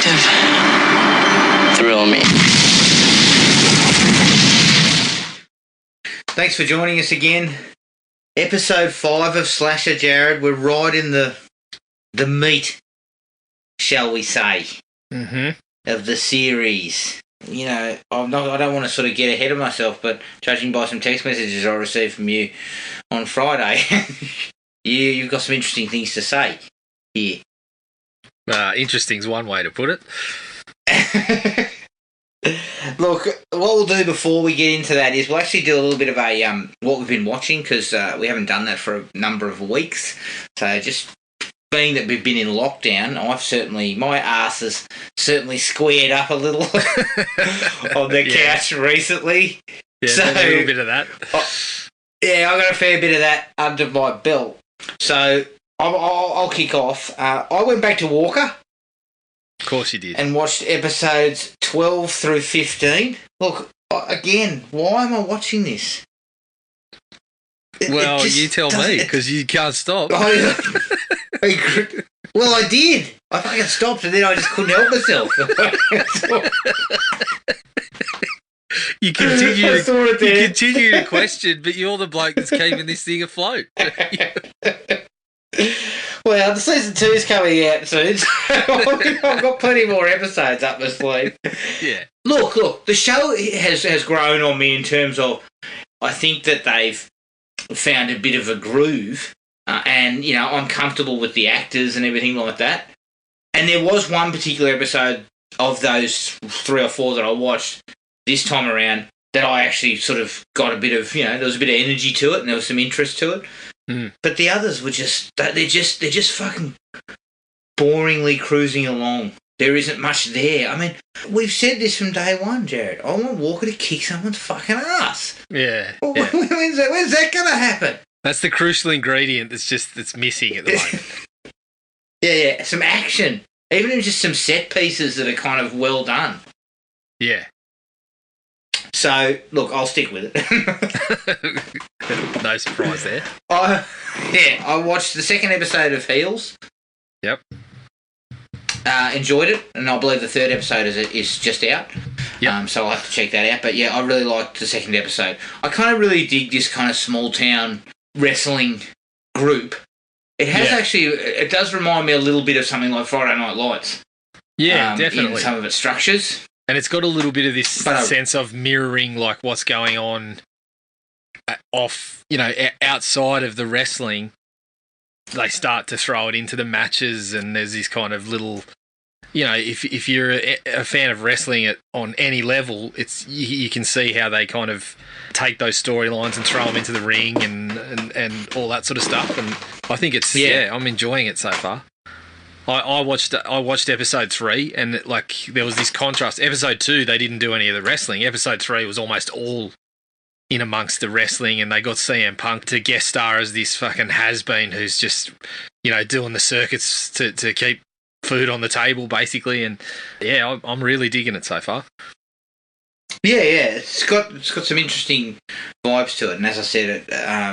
detective. Thrill me. Thanks for joining us again. Episode 5 of Slasher, Jared. We're right in the meat, shall we say, of the series. You know, I don't want to sort of get ahead of myself, but judging by some text messages I received from you on Friday, you've got some interesting things to say here. Interesting's one way to put it. Look, what we'll do before we get into that is we'll actually do a little bit of a what we've been watching, because we haven't done that for a number of weeks. So just being that we've been in lockdown, my ass has certainly squared up a little on the couch recently. Yeah, so, a little bit of that. I got a fair bit of that under my belt. So I'll kick off. I went back to Walker. Of course you did. And watched episodes 12 through 15. Look, again, why am I watching this? Well, you tell me, because you can't stop. Well, I did. I fucking stopped and then I just couldn't help myself. You continue to question, but you're the bloke that's keeping this thing afloat. Well, the season 2 is coming out soon, so I've got plenty more episodes up my sleeve. Yeah. Look, the show has grown on me in terms of, I think that they've found a bit of a groove, and, you know, I'm comfortable with the actors and everything like that. And there was one particular episode of those 3 or 4 that I watched this time around that I actually sort of got a bit of, you know, there was a bit of energy to it and there was some interest to it. But the others were they're just fucking boringly cruising along. There isn't much there. I mean, we've said this from day one, Jared. I want Walker to kick someone's fucking ass. Yeah. When's that going to happen? That's the crucial ingredient that's missing at the moment. Yeah, some action. Even if it's just some set pieces that are kind of well done. Yeah. So, look, I'll stick with it. No surprise there. I watched the second episode of Heels. Yep. Enjoyed it, and I believe the third episode is just out. Yep. So I'll have to check that out. But yeah, I really liked the second episode. I kind of really dig this kind of small town wrestling group. It has actually, it does remind me a little bit of something like Friday Night Lights. Yeah, definitely. In some of its structures. And it's got a little bit of this sense of mirroring like what's going on outside of the wrestling. They start to throw it into the matches, and there's this kind of little, you know, if you're a fan of wrestling on any level, it's you can see how they kind of take those storylines and throw them into the ring and all that sort of stuff. And I think it's I'm enjoying it so far. I watched episode 3, and there was this contrast. Episode 2, they didn't do any of the wrestling. Episode 3 was almost all in amongst the wrestling, and they got CM Punk to guest star as this fucking has-been who's just, you know, doing the circuits to keep food on the table, basically. And yeah, I'm really digging it so far. Yeah, it's got some interesting vibes to it, and as I said,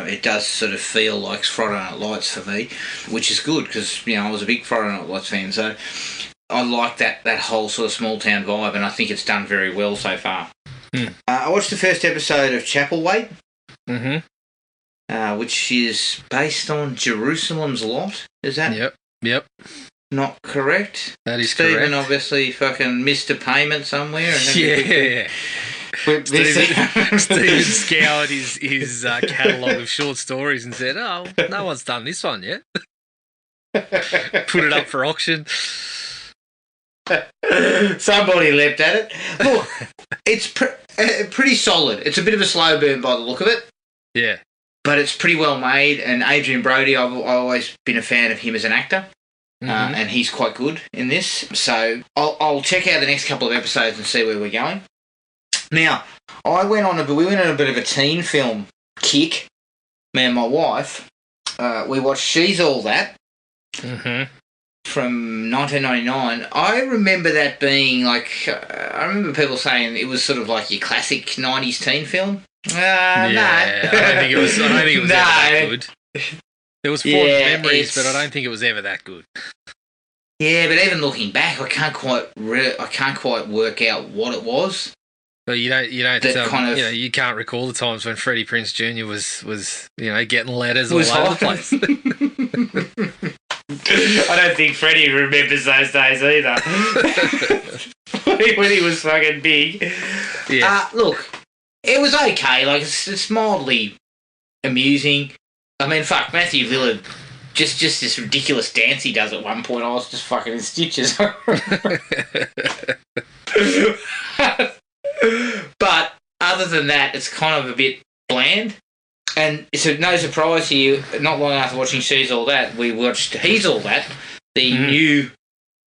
it does sort of feel like Friday Night Lights for me, which is good because, you know, I was a big Friday Night Lights fan, so I like that whole sort of small town vibe, and I think it's done very well so far. I watched the first episode of Chapelwaite, which is based on Jerusalem's Lot. Is that? Yep. Not correct? That is Stephen correct. obviously fucking missed a payment somewhere. And Yeah. Stephen scoured his catalogue of short stories and said, "Oh, no one's done this one yet." Put it up for auction. Somebody leapt at it. Look, it's pretty solid. It's a bit of a slow burn by the look of it. Yeah. But it's pretty well made. And Adrian Brody, I've always been a fan of him as an actor. And he's quite good in this. So I'll check out the next couple of episodes and see where we're going. Now, we went on a bit of a teen film kick, me and my wife. We watched She's All That from 1999. I remember that being like, I remember people saying it was sort of like your classic 90s teen film. No. I don't think it was ever that good. There was fond memories, but I don't think it was ever that good. Yeah, but even looking back, I can't quite work out what it was. Well, you don't, That kind of- you know, you can't recall the times when Freddie Prinze Jr. was getting letters all Was over the hot. place. I don't think Freddie remembers those days either. When he was fucking big. Yeah. Look, it was okay. Like, it's mildly amusing. I mean, fuck, Matthew Lillard, just this ridiculous dance he does at one point, I was just fucking in stitches. But other than that, it's kind of a bit bland. And it's no surprise here, not long after watching She's All That, we watched He's All That, the new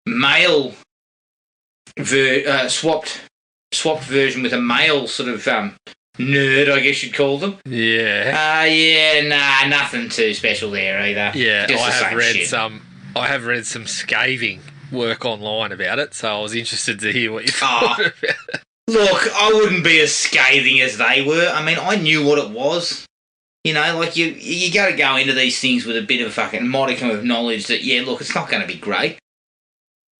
male swapped version with a male sort of nerd, I guess you'd call them. Yeah. Nothing too special there either. Yeah, Just I the have same read shit. I have read some scathing work online about it, so I was interested to hear what you thought about it. Look, I wouldn't be as scathing as they were. I mean, I knew what it was. You know, like you got to go into these things with a bit of a fucking modicum of knowledge that, yeah, look, it's not going to be great.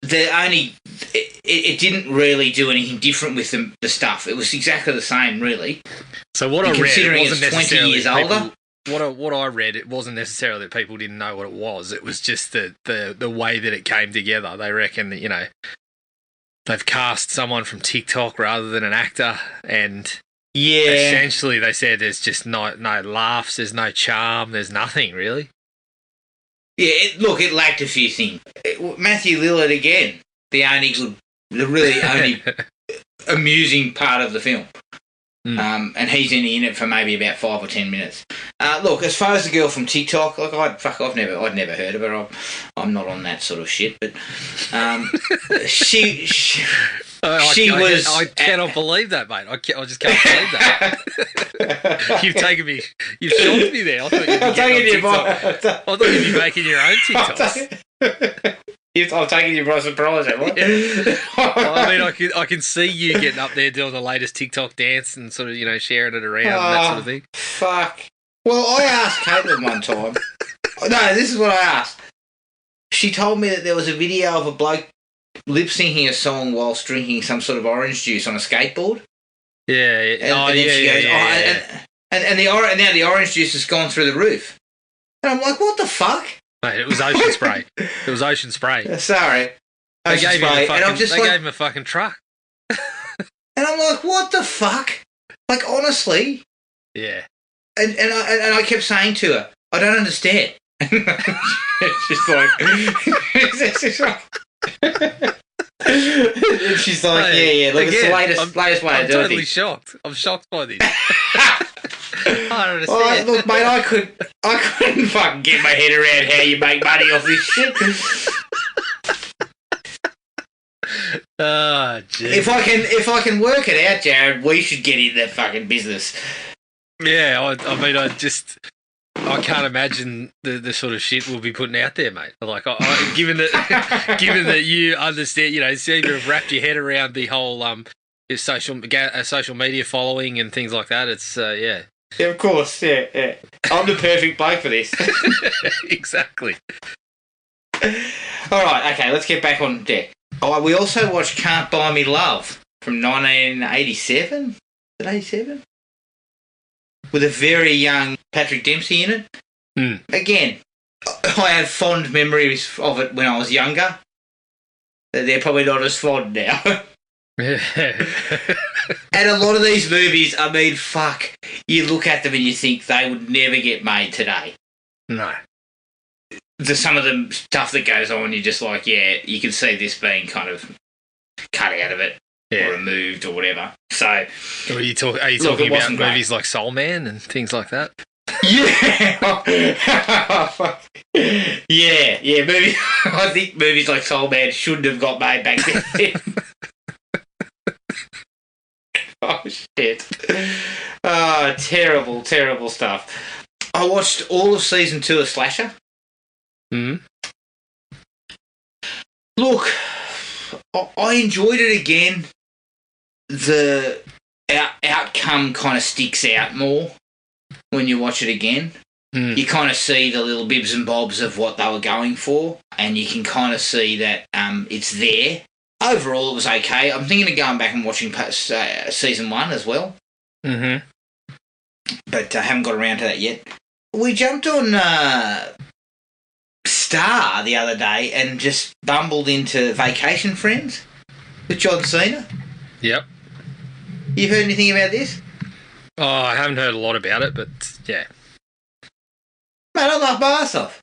It didn't really do anything different with the stuff. It was exactly the same, really. So what I read, it Considering wasn't it's 20 necessarily years people- older. What I read, it wasn't necessarily that people didn't know what it was. It was just the way that it came together. They reckon that, they've cast someone from TikTok rather than an actor, and Yeah. essentially they said there's just no laughs, there's no charm, there's nothing really. Yeah, it lacked a few things. Matthew Lillard, again, the really only amusing part of the film. And he's in it for maybe about 5 or 10 minutes. Look, as far as the girl from TikTok, like I'd never heard of her. I'm not on that sort of shit, but she was. I cannot believe that, mate. I just can't believe that. You've shocked me there. I thought you'd be making your own TikToks. I'm taking you by surprise, am I? I mean, I can see you getting up there doing the latest TikTok dance and sort of, sharing it around and that sort of thing. Fuck. Well, I asked Caitlin one time. No, this is what I asked. She told me that there was a video of a bloke lip syncing a song whilst drinking some sort of orange juice on a skateboard. Yeah. And then she goes, and now the orange juice has gone through the roof. And I'm like, what the fuck? Mate, it was ocean spray. It was ocean spray. Sorry. They gave Spray. him a fucking truck. And I'm like, what the fuck? Like, honestly. Yeah. And I kept saying to her, I don't understand. She's like, and she's like, yeah. Look, it's the latest way I'm to do totally it. shocked. I'm shocked by this. I don't understand. Look, mate, I couldn't fucking get my head around how you make money off this shit. Oh, jeez. If I can work it out, Jared, we should get in that fucking business. Yeah, I mean, I can't imagine the sort of shit we'll be putting out there, mate. Like, given that you understand, seem to have wrapped your head around the whole social media following and things like that. It's yeah. Yeah, of course. Yeah. I'm the perfect bloke for this. Exactly. All right. Okay. Let's get back on deck. Oh, we also watched Can't Buy Me Love from 1987. Is it 87? With a very young Patrick Dempsey in it. Again, I have fond memories of it when I was younger. They're probably not as fond now. And a lot of these movies, I mean, fuck, you look at them and you think they would never get made today. No. There's some of the stuff that goes on, you're just like, yeah, you can see this being kind of cut out of it or removed or whatever. So, are you talking about movies like Soul Man and things like that? Yeah. Yeah. Movie. I think movies like Soul Man shouldn't have got made back then. Oh, shit. Oh, terrible, terrible stuff. I watched all of season 2 of Slasher. Look, I enjoyed it again. The outcome kind of sticks out more when you watch it again. You kind of see the little bibs and bobs of what they were going for, and you can kind of see that it's there. Overall, it was okay. I'm thinking of going back and watching season 1 as well. Mm-hmm. But I haven't got around to that yet. We jumped on Star the other day and just bumbled into Vacation Friends with John Cena. Yep. You heard anything about this? Oh, I haven't heard a lot about it, but yeah. Mate, I laughed my ass off.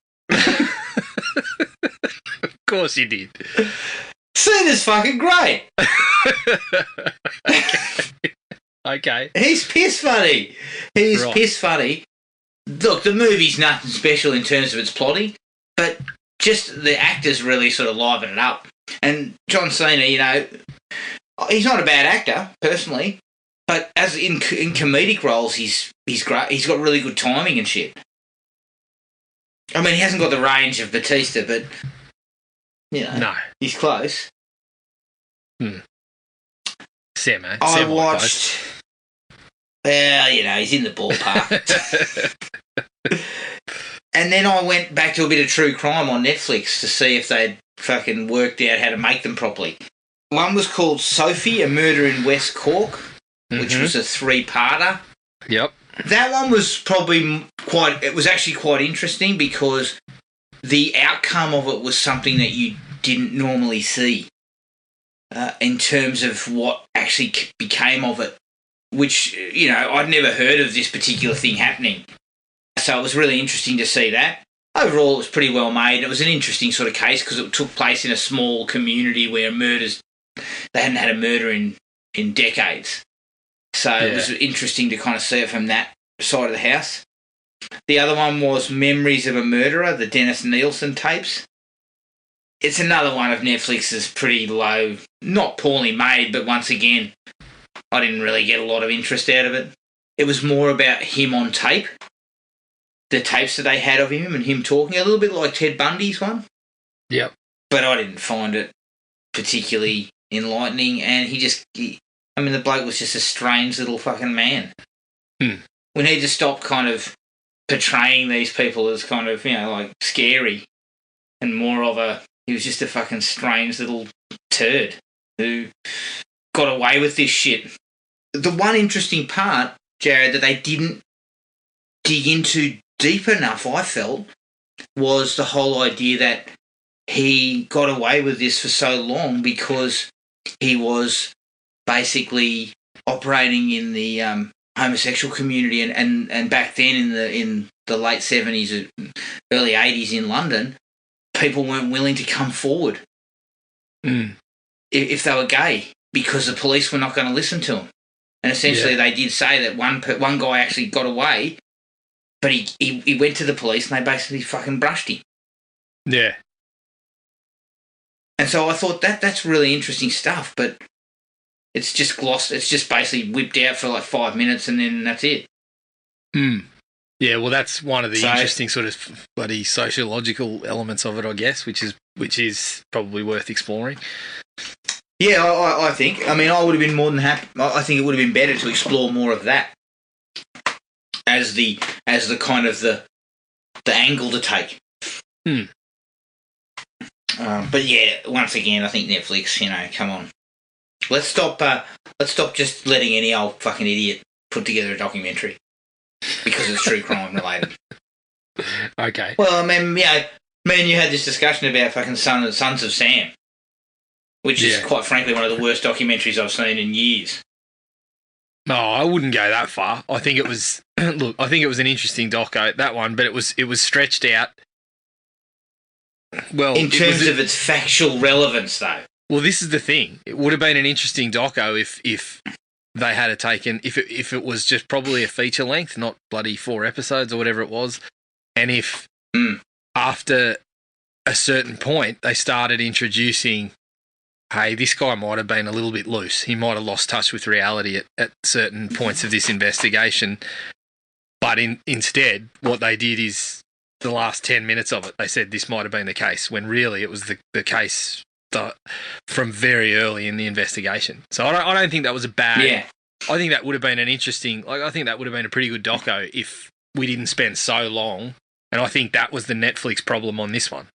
Of course you did. Cena's fucking great. Okay. He's piss funny. He's Right. piss funny. Look, the movie's nothing special in terms of its plotting, but just the actors really sort of liven it up. And John Cena, you know, he's not a bad actor, personally, but as in comedic roles, he's great. He's got really good timing and shit. I mean, he hasn't got the range of Batista, but, you know, No. he's close. I watched... Well, you know, he's in the ballpark. And then I went back to a bit of true crime on Netflix to see if they'd fucking worked out how to make them properly. One was called Sophie, A Murder in West Cork, which was a 3-parter. Yep. That one was probably it was actually quite interesting because the outcome of it was something that you didn't normally see in terms of what actually became of it, which, you know, I'd never heard of this particular thing happening. So it was really interesting to see that. Overall, it was pretty well made. It was an interesting sort of case because it took place in a small community where they hadn't had a murder in decades. So It was interesting to kind of see it from that side of the house. The other one was Memories of a Murderer, the Dennis Nielsen tapes. It's another one of Netflix's pretty low, not poorly made, but once again, I didn't really get a lot of interest out of it. It was more about him on tape, the tapes that they had of him and him talking, a little bit like Ted Bundy's one. Yep. But I didn't find it particularly enlightening, and the bloke was just a strange little fucking man. We need to stop kind of portraying these people as kind of, you know, like scary, and more of he was just a fucking strange little turd who got away with this shit. The one interesting part, Jared, that they didn't dig into deep enough, I felt, was the whole idea that he got away with this for so long because he was basically operating in the homosexual community, and back then in the late 70s, early 80s in London, people weren't willing to come forward if they were gay because the police were not going to listen to them. And essentially they did say that one guy actually got away, but he went to the police and they basically fucking brushed him. Yeah. And so I thought that's really interesting stuff, but it's just glossed. It's just basically whipped out for like 5 minutes and then that's it. Yeah, well, that's one of the interesting sort of bloody sociological elements of it, I guess, which is probably worth exploring. Yeah, I think. I mean, I would have been more than happy. I think it would have been better to explore more of that as the kind of the angle to take. But yeah, once again, I think Netflix, you know, come on. Let's stop just letting any old fucking idiot put together a documentary because it's true crime related. Okay. Well, I mean, you know, me and you had this discussion about fucking Sons of Sam, which is quite frankly one of the worst documentaries I've seen in years. No, I wouldn't go that far. I think it was look, I think it was an interesting doco, that one, but it was stretched out. Well, in terms of its factual relevance, though. Well, this is the thing. It would have been an interesting doco if they had taken if it was just probably a feature length, not bloody 4 episodes or whatever it was, and if after a certain point they started introducing, hey, this guy might have been a little bit loose. He might have lost touch with reality at certain points of this investigation. But instead, what they did is the last 10 minutes of it, they said this might have been the case, when really it was the case from very early in the investigation. So I don't think that was a bad... Yeah. I think that would have been an interesting... I think that would have been a pretty good doco if we didn't spend so long. And I think that was the Netflix problem on this one,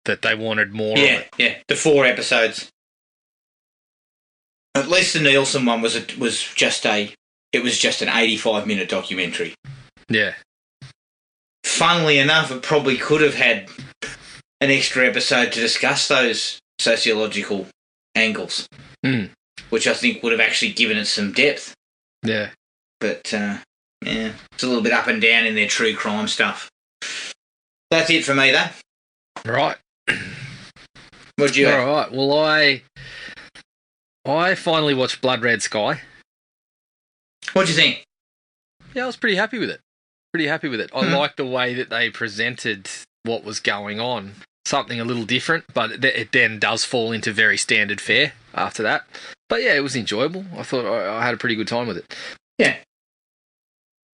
that they wanted more of it. Yeah, the 4 episodes. At least the Nielsen one was just an 85-minute documentary. Yeah. Funnily enough, it probably could have had an extra episode to discuss those sociological angles, which I think would have actually given it some depth. Yeah. But, yeah, it's a little bit up and down in their true crime stuff. That's it for me, though. Right. What'd you have? All right. Well, I finally watched Blood Red Sky. What'd you think? Yeah, I was pretty happy with it. I liked the way that they presented what was going on. Something a little different, but it then does fall into very standard fare after that. But yeah, it was enjoyable. I thought I had a pretty good time with it. Yeah.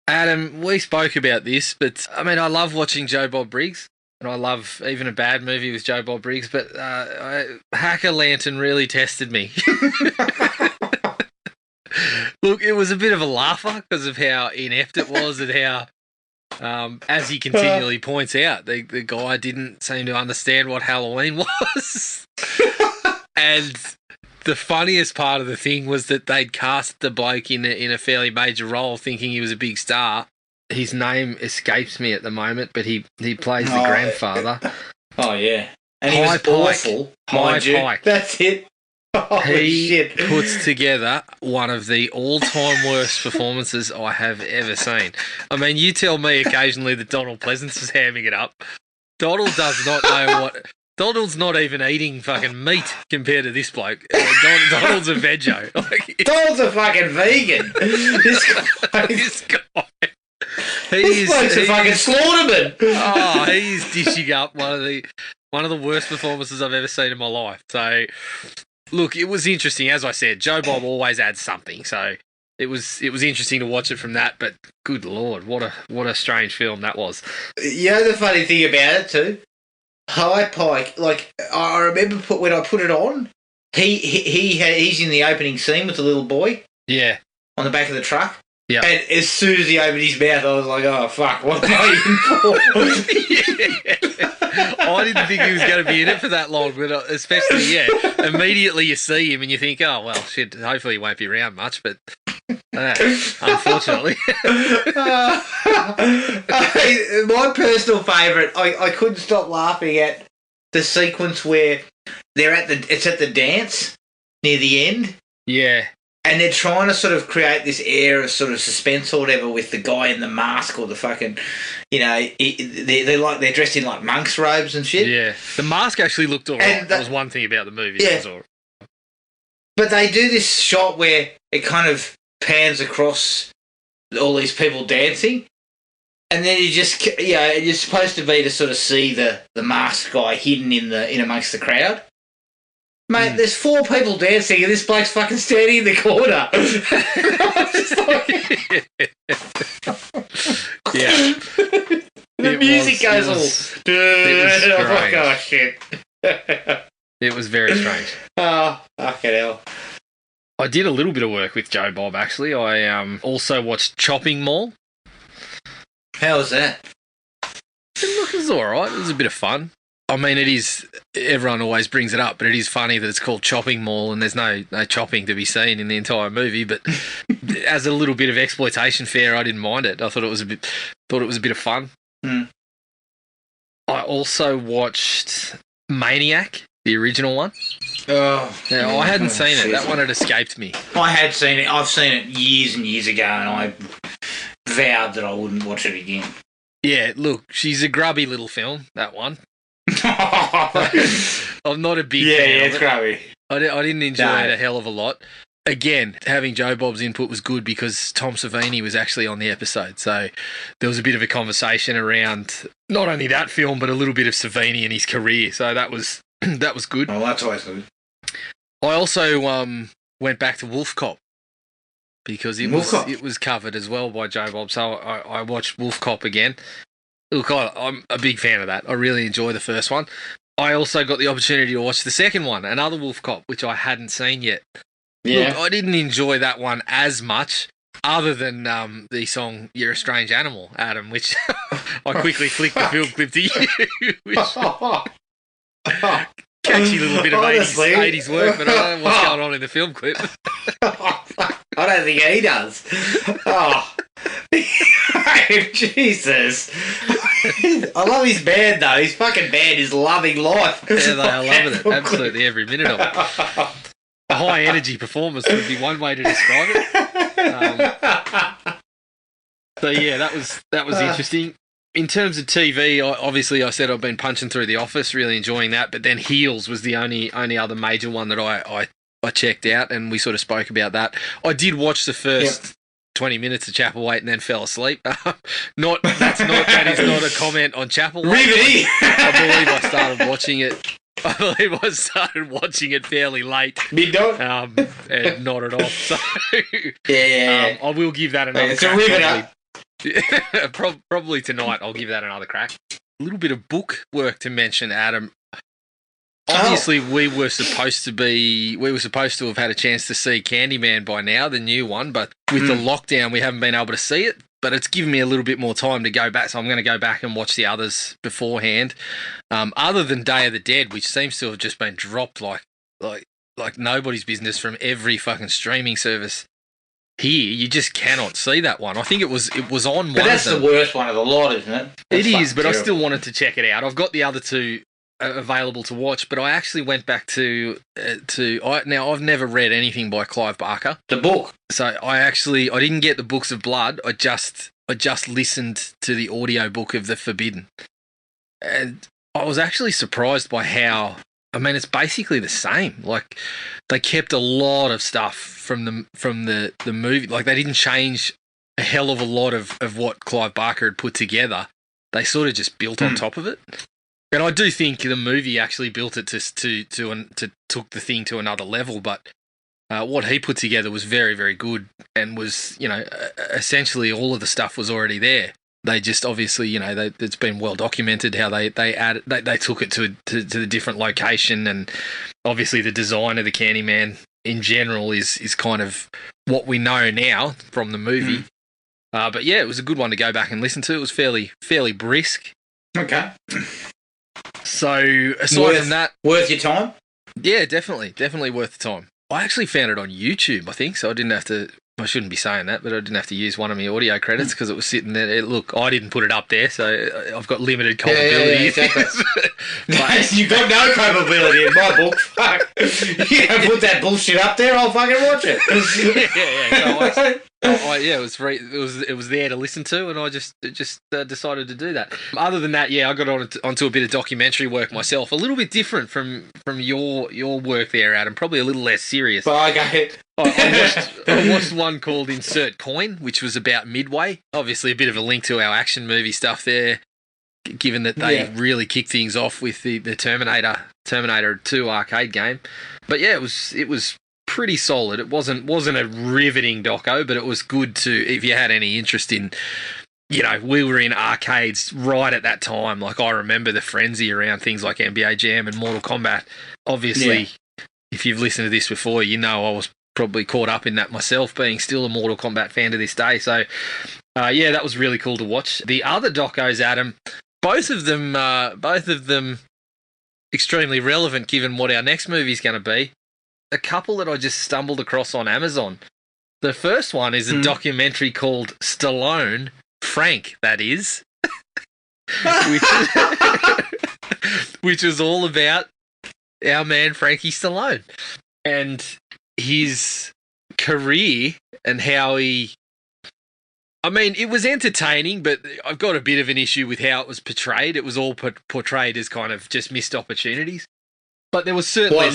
Adam, we spoke about this, but I mean, I love watching Joe Bob Briggs, and I love even a bad movie with Joe Bob Briggs, but Hacker Lantern really tested me. Look, it was a bit of a laugher because of how inept it was and how, as he continually points out, the guy didn't seem to understand what Halloween was. And the funniest part of the thing was that they'd cast the bloke in a fairly major role thinking he was a big star. His name escapes me at the moment, but he plays the grandfather. Oh, yeah. And he was awful, mind you. Pike. That's it. Holy shit. Puts together one of the all-time worst performances I have ever seen. I mean, you tell me occasionally that Donald Pleasance is hamming it up. Donald does not know what... Donald's not even eating fucking meat compared to this bloke. Donald's a veggie. Donald's a fucking vegan. This guy. This bloke's a fucking slaughterman. Oh, he's dishing up one of the worst performances I've ever seen in my life. So, look, it was interesting. As I said, Joe Bob always adds something. So it was interesting to watch it from that. But good Lord, what a strange film that was. You know the funny thing about it too? High Pike, like I remember when I put it on, he's in the opening scene with the little boy. Yeah. On the back of the truck. Yeah. And as soon as he opened his mouth, I was like, oh fuck, what am I in for? I didn't think he was going to be in it for that long, but especially, immediately you see him and you think, oh, well, shit, hopefully he won't be around much, but unfortunately. My personal favourite, I couldn't stop laughing at the sequence where it's at the dance near the end. Yeah. And they're trying to sort of create this air of sort of suspense or whatever with the guy in the mask or the fucking, they're dressed in like monks' robes and shit. Yeah, the mask actually looked alright. That was one thing about the movie. Yeah. But they do this shot where it kind of pans across all these people dancing, and then you're supposed to be to sort of see the masked guy hidden in amongst the crowd. Mate, there's 4 people dancing and this bloke's fucking standing in the corner. Yeah. The music goes all... I'm like, oh, shit. It was very strange. Oh, fucking hell. I did a little bit of work with Joe Bob, actually. I also watched Chopping Mall. How was that? It was all right. It was a bit of fun. I mean, it is... Everyone always brings it up, but it is funny that it's called Chopping Mall and there's no chopping to be seen in the entire movie. But as a little bit of exploitation fare, I didn't mind it. I thought it was a bit of fun. Mm. I also watched Maniac, the original one. Oh, yeah, I hadn't seen it. That one had escaped me. I had seen it. I've seen it years and years ago, and I vowed that I wouldn't watch it again. Yeah, look, she's a grubby little film, that one. I'm not a big fan. Yeah, it's grubby. I didn't enjoy it a hell of a lot. Again, having Joe Bob's input was good because Tom Savini was actually on the episode. So there was a bit of a conversation around not only that film, but a little bit of Savini and his career. So that was good. Oh, that's always good. I also went back to Wolf Cop because it was covered as well by Joe Bob. So I watched Wolf Cop again. Look, I'm a big fan of that. I really enjoy the first one. I also got the opportunity to watch the second one, another Wolf Cop, which I hadn't seen yet. Yeah. Look, I didn't enjoy that one as much, other than the song "You're a Strange Animal," Adam, which I quickly flicked the film clip to you. Which, catchy little bit of Honestly. 80s work, but I don't know what's going on in the film clip. I don't think he does. Oh. Jesus. I love his band, though. His fucking band is loving life. Yeah, they are loving it. Absolutely every minute of it. A high energy performance would be one way to describe it. So yeah, that was interesting. In terms of TV, obviously I said I've been punching through The Office, really enjoying that. But then Heels was the only other major one that I checked out, and we sort of spoke about that. I did watch the first 20 minutes of Chapelwaite and then fell asleep. That is not a comment on Chapelwaite. Riveting. I believe I started watching it fairly late. Midnight. And nodded off. So Yeah. I will give that another It's a crack. riveter. Probably tonight I'll give that another crack. A little bit of book work to mention, Adam. Obviously, we were supposed to have had a chance to see Candyman by now, the new one, but with the lockdown, we haven't been able to see it. But it's given me a little bit more time to go back, so I'm going to go back and watch the others beforehand. Other than Day of the Dead, which seems to have just been dropped like nobody's business from every fucking streaming service. Here, you just cannot see that one. I think it was on one. But that's the worst one of the lot, isn't it? It is, but terrible. I still wanted to check it out. I've got the other two available to watch, but I actually went back now I've never read anything by Clive Barker. The book. So I didn't get the Books of Blood. I just listened to the audio book of The Forbidden. And I was actually surprised by how, I mean, it's basically the same. Like, they kept a lot of stuff from the movie. Like, they didn't change a hell of a lot of what Clive Barker had put together. They sort of just built on top of it. And I do think the movie actually built it to took the thing to another level. But what he put together was very, very good, and was, essentially all of the stuff was already there. They just obviously, it's been well documented how they took it to the different location, and obviously the design of the Candyman in general is kind of what we know now from the movie. But yeah, it was a good one to go back and listen to. It was fairly brisk. Okay. So aside from that, worth your time? Yeah, definitely worth the time. I actually found it on YouTube, I think, so I didn't have to. I shouldn't be saying that, but I didn't have to use one of my audio credits because it was sitting there. Look, I didn't put it up there, so I've got limited culpability. Yeah, exactly. You've got no culpability in my book. Fuck. You don't put that bullshit up there, I'll fucking watch it. So it was free. It was there to listen to, and I just decided to do that. Other than that, I got onto a bit of documentary work myself. A little bit different from your work there, Adam. Probably a little less serious. Well, okay. I watched one called Insert Coin, which was about Midway. Obviously, a bit of a link to our action movie stuff there, given that they really kicked things off with the Terminator 2 arcade game. But yeah, it was pretty solid. It wasn't a riveting doco, but it was good to, if you had any interest in, we were in arcades right at that time. Like, I remember the frenzy around things like NBA Jam and Mortal Kombat. Obviously, if you've listened to this before, I was probably caught up in that myself, being still a Mortal Kombat fan to this day. So, that was really cool to watch. The other docos, Adam, both of them extremely relevant given what our next movie is going to be. A couple that I just stumbled across on Amazon. The first one is a documentary called Stallone, Frank, that is, which is all about our man Frankie Stallone and his career and how he... I mean, it was entertaining, but I've got a bit of an issue with how it was portrayed. It was all portrayed as kind of just missed opportunities. But there was certainly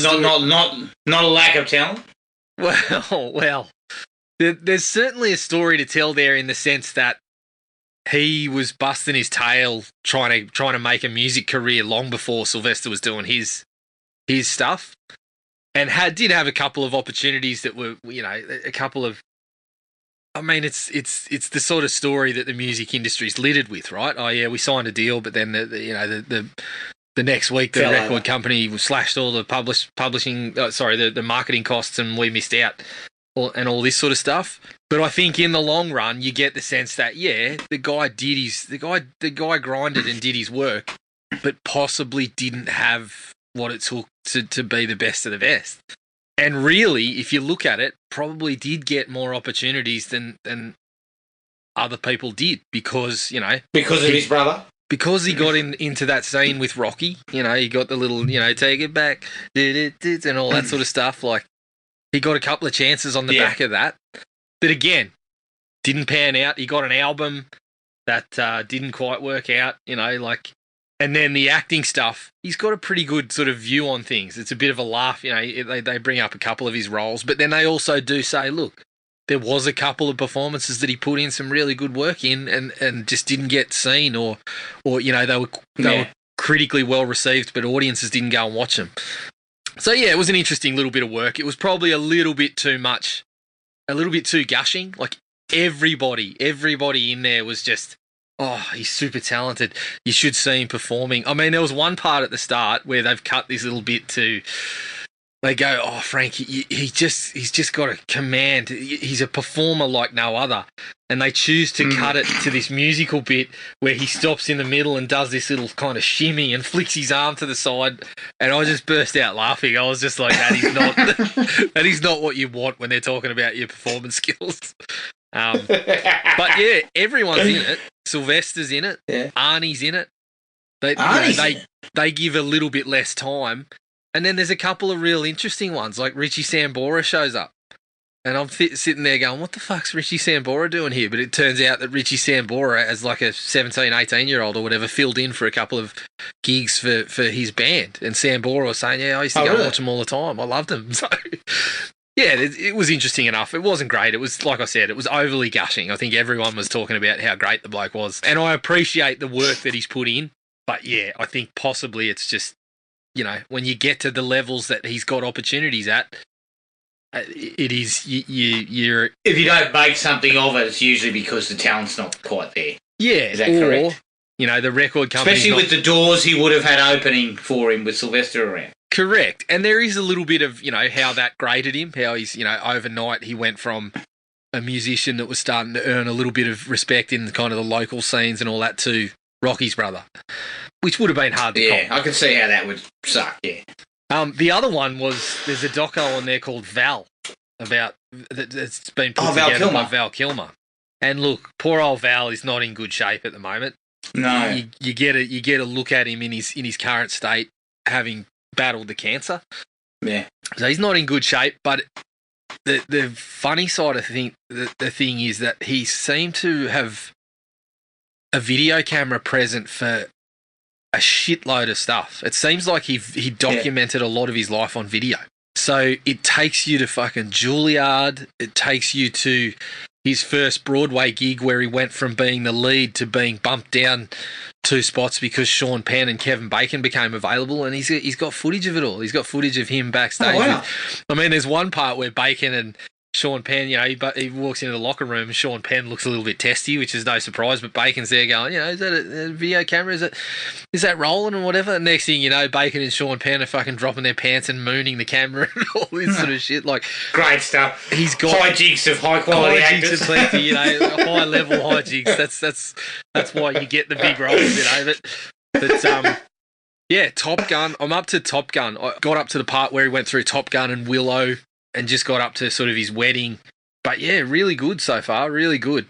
not a lack of talent. Well, there's certainly a story to tell there, in the sense that he was busting his tail trying to make a music career long before Sylvester was doing his stuff, and did have a couple of opportunities that were, a couple of. I mean, it's the sort of story that the music industry's littered with, right? Oh yeah, we signed a deal, but then the next week, the record company slashed all the the marketing costs, and we missed out. and all this sort of stuff. But I think in the long run, you get the sense that the guy grinded and did his work, but possibly didn't have what it took to be the best of the best. And really, if you look at it, probably did get more opportunities than other people did because because of his brother. Because he got into that scene with Rocky, he got the little, take it back, and all that sort of stuff. Like, he got a couple of chances on the back of that. But again, didn't pan out. He got an album that didn't quite work out, and then the acting stuff, he's got a pretty good sort of view on things. It's a bit of a laugh, they bring up a couple of his roles, but then they also do say, look, there was a couple of performances that he put in some really good work in and just didn't get seen or they were critically well received, but audiences didn't go and watch them. So, it was an interesting little bit of work. It was probably a little bit too much, a little bit too gushing. Like, everybody in there was just, oh, he's super talented. You should see him performing. I mean, there was one part at the start where they've cut this little bit to... They go, oh, Frank, he's just got a command. He's a performer like no other. And they choose to cut it to this musical bit where he stops in the middle and does this little kind of shimmy and flicks his arm to the side. And I just burst out laughing. I was just like, that is not what you want when they're talking about your performance skills. But everyone's in it. Sylvester's in it. Yeah. Arnie's in it. They give a little bit less time. And then there's a couple of real interesting ones, like Richie Sambora shows up. And I'm sitting there going, what the fuck's Richie Sambora doing here? But it turns out that Richie Sambora, as like a 17, 18-year-old or whatever, filled in for a couple of gigs for his band. And Sambora was saying, I used to go and watch them all the time. I loved them. So, it was interesting enough. It wasn't great. It was, like I said, it was overly gushing. I think everyone was talking about how great the bloke was. And I appreciate the work that he's put in. But, I think possibly it's just, when you get to the levels that he's got opportunities at, it is you're. If you don't make something of it, it's usually because the talent's not quite there. Yeah, is that correct? The record company, especially with the doors he would have had opening for him with Sylvester around. Correct, and there is a little bit of how that graded him. How he's overnight he went from a musician that was starting to earn a little bit of respect in kind of the local scenes and all that to Rocky's brother, which would have been hard to call. I can see how that would suck, The other one was, there's a doco on there called Val, it's been put together by Val Kilmer. And look, poor old Val is not in good shape at the moment. No. You get a look at him in his current state, having battled the cancer. Yeah. So he's not in good shape, but the funny side of the thing is that he seemed to have a video camera present for a shitload of stuff. It seems like he documented a lot of his life on video. So it takes you to fucking Juilliard. It takes you to his first Broadway gig where he went from being the lead to being bumped down 2 spots because Sean Penn and Kevin Bacon became available, and he's got footage of it all. He's got footage of him backstage. Oh, wow. There's one part where Bacon and Sean Penn, he walks into the locker room and Sean Penn looks a little bit testy, which is no surprise, but Bacon's there going, is that a video camera? Is that rolling and whatever? And next thing you know, Bacon and Sean Penn are fucking dropping their pants and mooning the camera and all this sort of shit. Like, great stuff. He's got hijinks of high quality actors. Hijinks of plenty, high level hijinks. That's why you get the big roles, But Top Gun. I'm up to Top Gun. I got up to the part where he went through Top Gun and Willow, and just got up to sort of his wedding. But really good so far, really good.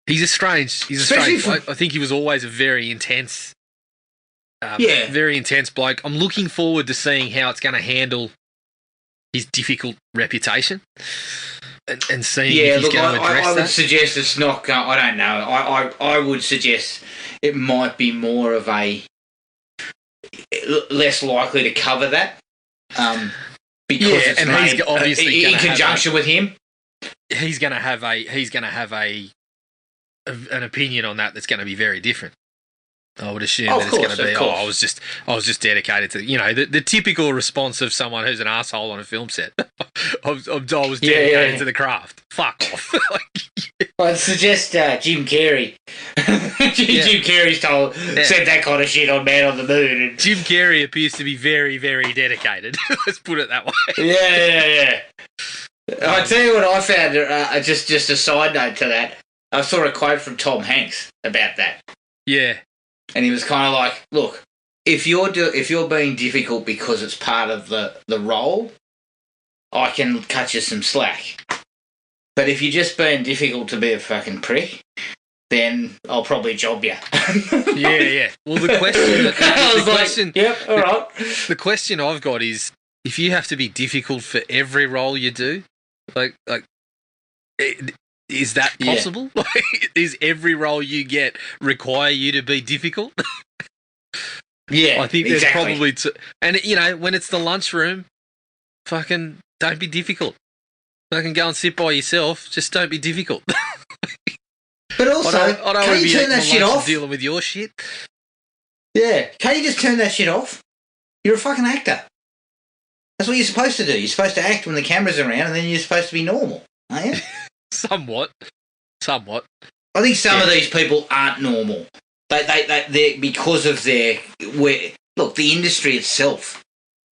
He's a strange bloke. I think he was always a very intense bloke. I'm looking forward to seeing how it's going to handle his difficult reputation and seeing if he's going to address that. I would suggest it's not going, I don't know. I would suggest it might be more of a less likely to cover that. Because it's he's obviously in conjunction with him, he's going to have an opinion on that's going to be very different. I would assume that it's going to be. I was just dedicated to the typical response of someone who's an asshole on a film set. I was dedicated to the craft. Fuck off. I'd suggest Jim Carrey. Jim Carrey's said that kind of shit on Man on the Moon. And Jim Carrey appears to be very, very dedicated. Let's put it that way. Yeah. I tell you what I found. Just a side note to that. I saw a quote from Tom Hanks about that, Yeah. and he was kind of like, "Look, if you're being difficult because it's part of the role, I can cut you some slack. But if you're just being difficult to be a fucking prick, then I'll probably job you." Yeah. Well, the question, I was the question, like, "Yep, all right." the question I've got is, if you have to be difficult for every role you do, is that possible? Yeah. Is every role you get require you to be difficult? Yeah, I think there's probably and when it's the lunchroom, fucking don't be difficult. Fucking go and sit by yourself. Just don't be difficult. But also, I don't can you turn that shit off? Dealing with your shit. Yeah, can't you just turn that shit off? You're a fucking actor. That's what you're supposed to do. You're supposed to act when the camera's around, and then you're supposed to be normal, aren't you? Somewhat. I think some of these people aren't normal. They because of look, the industry itself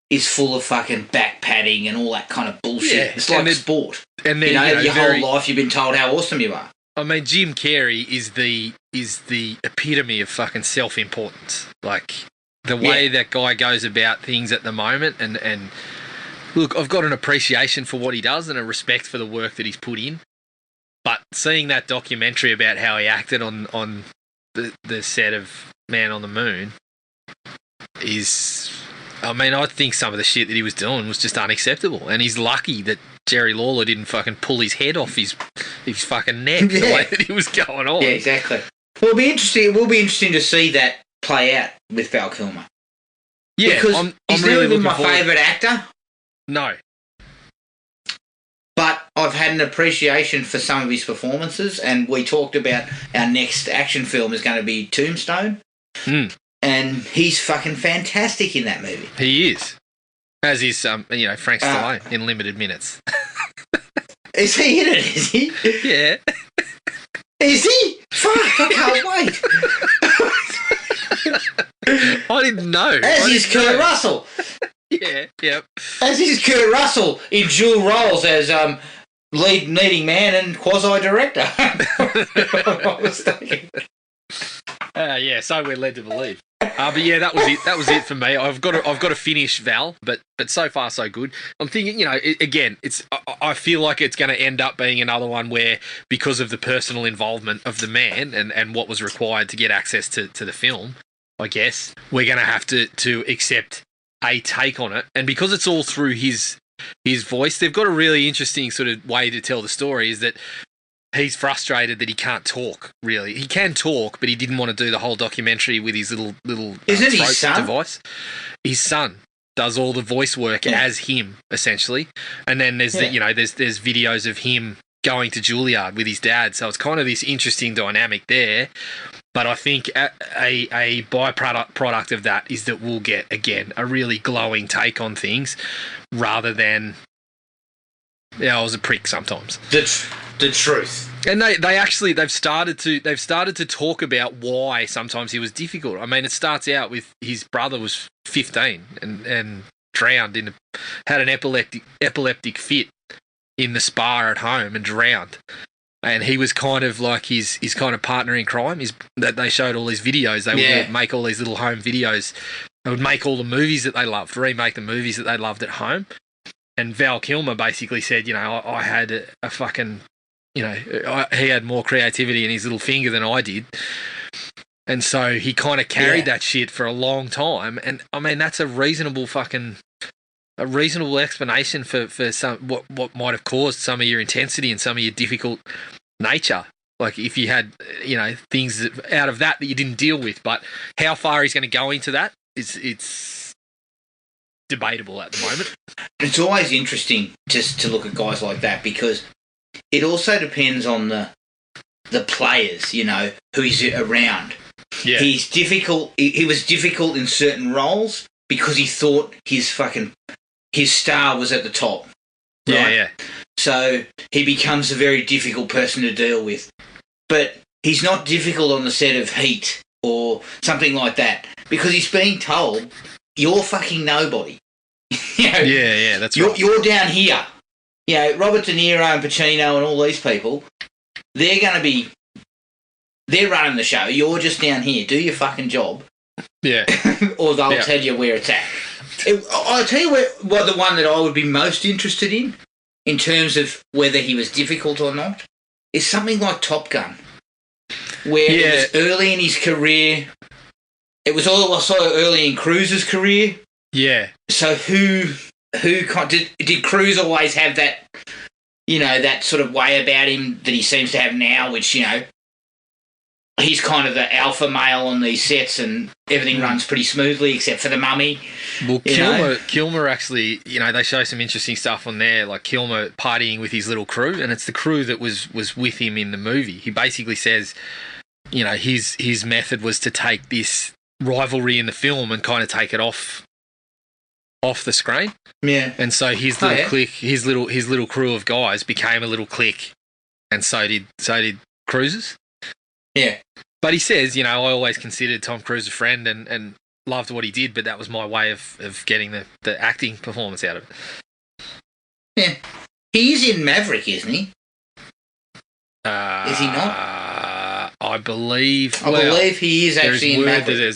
is full of fucking back padding and all that kind of bullshit. Yeah, it's like sport. And then your whole life you've been told how awesome you are. I mean, Jim Carrey is the epitome of fucking self-importance. Like the way that guy goes about things at the moment, and look, I've got an appreciation for what he does and a respect for the work that he's put in. But seeing that documentary about how he acted on the set of Man on the Moon is, I mean, I think some of the shit that he was doing was just unacceptable, and he's lucky that Jerry Lawler didn't fucking pull his head off his fucking neck the way that he was going on. Yeah, exactly. Well, it'll be interesting. It will be interesting to see that play out with Val Kilmer. Yeah, because I'm he's really never been my forward. favourite actor. No. But I've had an appreciation for some of his performances, and we talked about our next action film is going to be Tombstone. Mm. And he's fucking fantastic in that movie. He is. As is, Frank Stallone in Limited Minutes. Is he in it, is he? Yeah. Is he? Fuck, I can't wait. I didn't know. As is Kurt Russell. Yeah, yep. As is Kurt Russell in dual roles as leading man and quasi-director. I'm mistaken. So we're led to believe. But yeah, that was it. That was it for me. I've got to finish Val, but so far so good. I'm thinking, I feel like it's going to end up being another one where, because of the personal involvement of the man and what was required to get access to the film, I guess we're going to have to accept a take on it, and because it's all through his voice, they've got a really interesting sort of way to tell the story. Is that he's frustrated that he can't talk. Really, he can talk, but he didn't want to do the whole documentary with his little Isn't his son? device. His son does all the voice work as him, essentially, and then there's there's videos of him going to Juilliard with his dad. So it's kind of this interesting dynamic there. But I think a byproduct of that is that we'll get, again, a really glowing take on things rather than, I was a prick sometimes. The truth. And they've started to talk about why sometimes he was difficult. I mean, it starts out with his brother was 15 and drowned had an epileptic fit in the spa at home and drowned. And he was kind of like his kind of partner in crime. That they showed all these videos. They would make all these little home videos. They would make all the movies that they loved, remake the movies that they loved at home. And Val Kilmer basically said, I had a fucking, he had more creativity in his little finger than I did. And so he kind of carried that shit for a long time. And I mean, that's a reasonable explanation for some what might have caused some of your intensity and some of your difficult nature. Like if you had, things out of that you didn't deal with. But how far he's going to go into that, it's debatable at the moment. It's always interesting just to look at guys like that, because it also depends on the players, who he's around. Yeah. He's difficult. He was difficult in certain roles because he thought his star was at the top. Right? Yeah. So he becomes a very difficult person to deal with. But he's not difficult on the set of Heat or something like that, because he's being told, you're fucking nobody. Yeah, that's right. You're down here. you know, Robert De Niro and Pacino and all these people, they're running the show. You're just down here. Do your fucking job. Yeah. Or they'll tell you where it's at. I'll tell you what the one that I would be most interested in terms of whether he was difficult or not, is something like Top Gun, where it was early in his career. It was also early in Cruise's career. Yeah. So who did Cruise always have that, you know, that sort of way about him that he seems to have now, which, you know, he's kind of the alpha male on these sets and everything runs pretty smoothly except for the mummy. Well, Kilmer actually, you know, they show some interesting stuff on there, like Kilmer partying with his little crew, and it's the crew that was with him in the movie. He basically says, you know, his method was to take this rivalry in the film and kind of take it off the screen. Yeah. And so his little clique, his little crew of guys became a little clique, and so did Cruise's. Yeah. But he says, you know, I always considered Tom Cruise a friend and loved what he did, but that was my way of getting the acting performance out of it. Yeah. He's in Maverick, isn't he? Is he not? I believe he is actually in Maverick.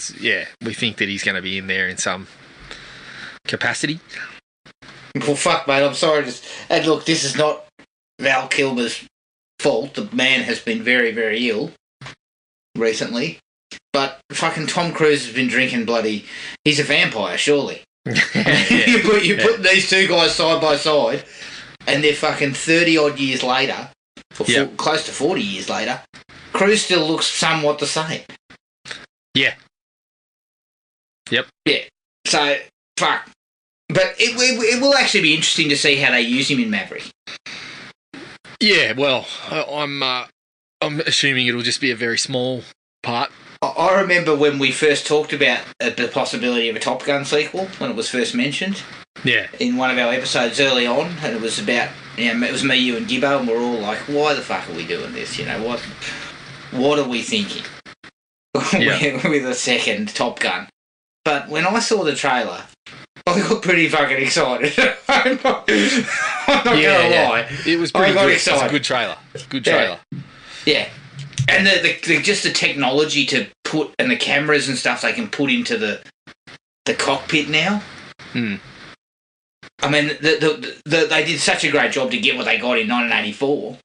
We think that he's going to be in there in some capacity. Well, fuck, mate, I'm sorry. And look, this is not Val Kilmer's fault. The man has been very, very ill recently. But fucking Tom Cruise has been drinking bloody... He's a vampire, surely. You put these two guys side by side, and they're fucking 30-odd years later, or close to 40 years later, Cruise still looks somewhat the same. Yeah. Yep. Yeah. So, fuck. But it will actually be interesting to see how they use him in Maverick. Yeah, well, I'm assuming it'll just be a very small part. I remember when we first talked about the possibility of a Top Gun sequel, when it was first mentioned. Yeah. In one of our episodes early on, and it was about, you know, it was me, you and Gibbo, and we're all like, why the fuck are we doing this? You know, what are we thinking? With a second Top Gun. But when I saw the trailer, I got pretty fucking excited. I'm not gonna lie. It was pretty good. Excited. It's a good trailer. Good trailer. Yeah. And the just the technology to put, and the cameras and stuff they can put into the cockpit now. Hmm. I mean, they did such a great job to get what they got in 1984.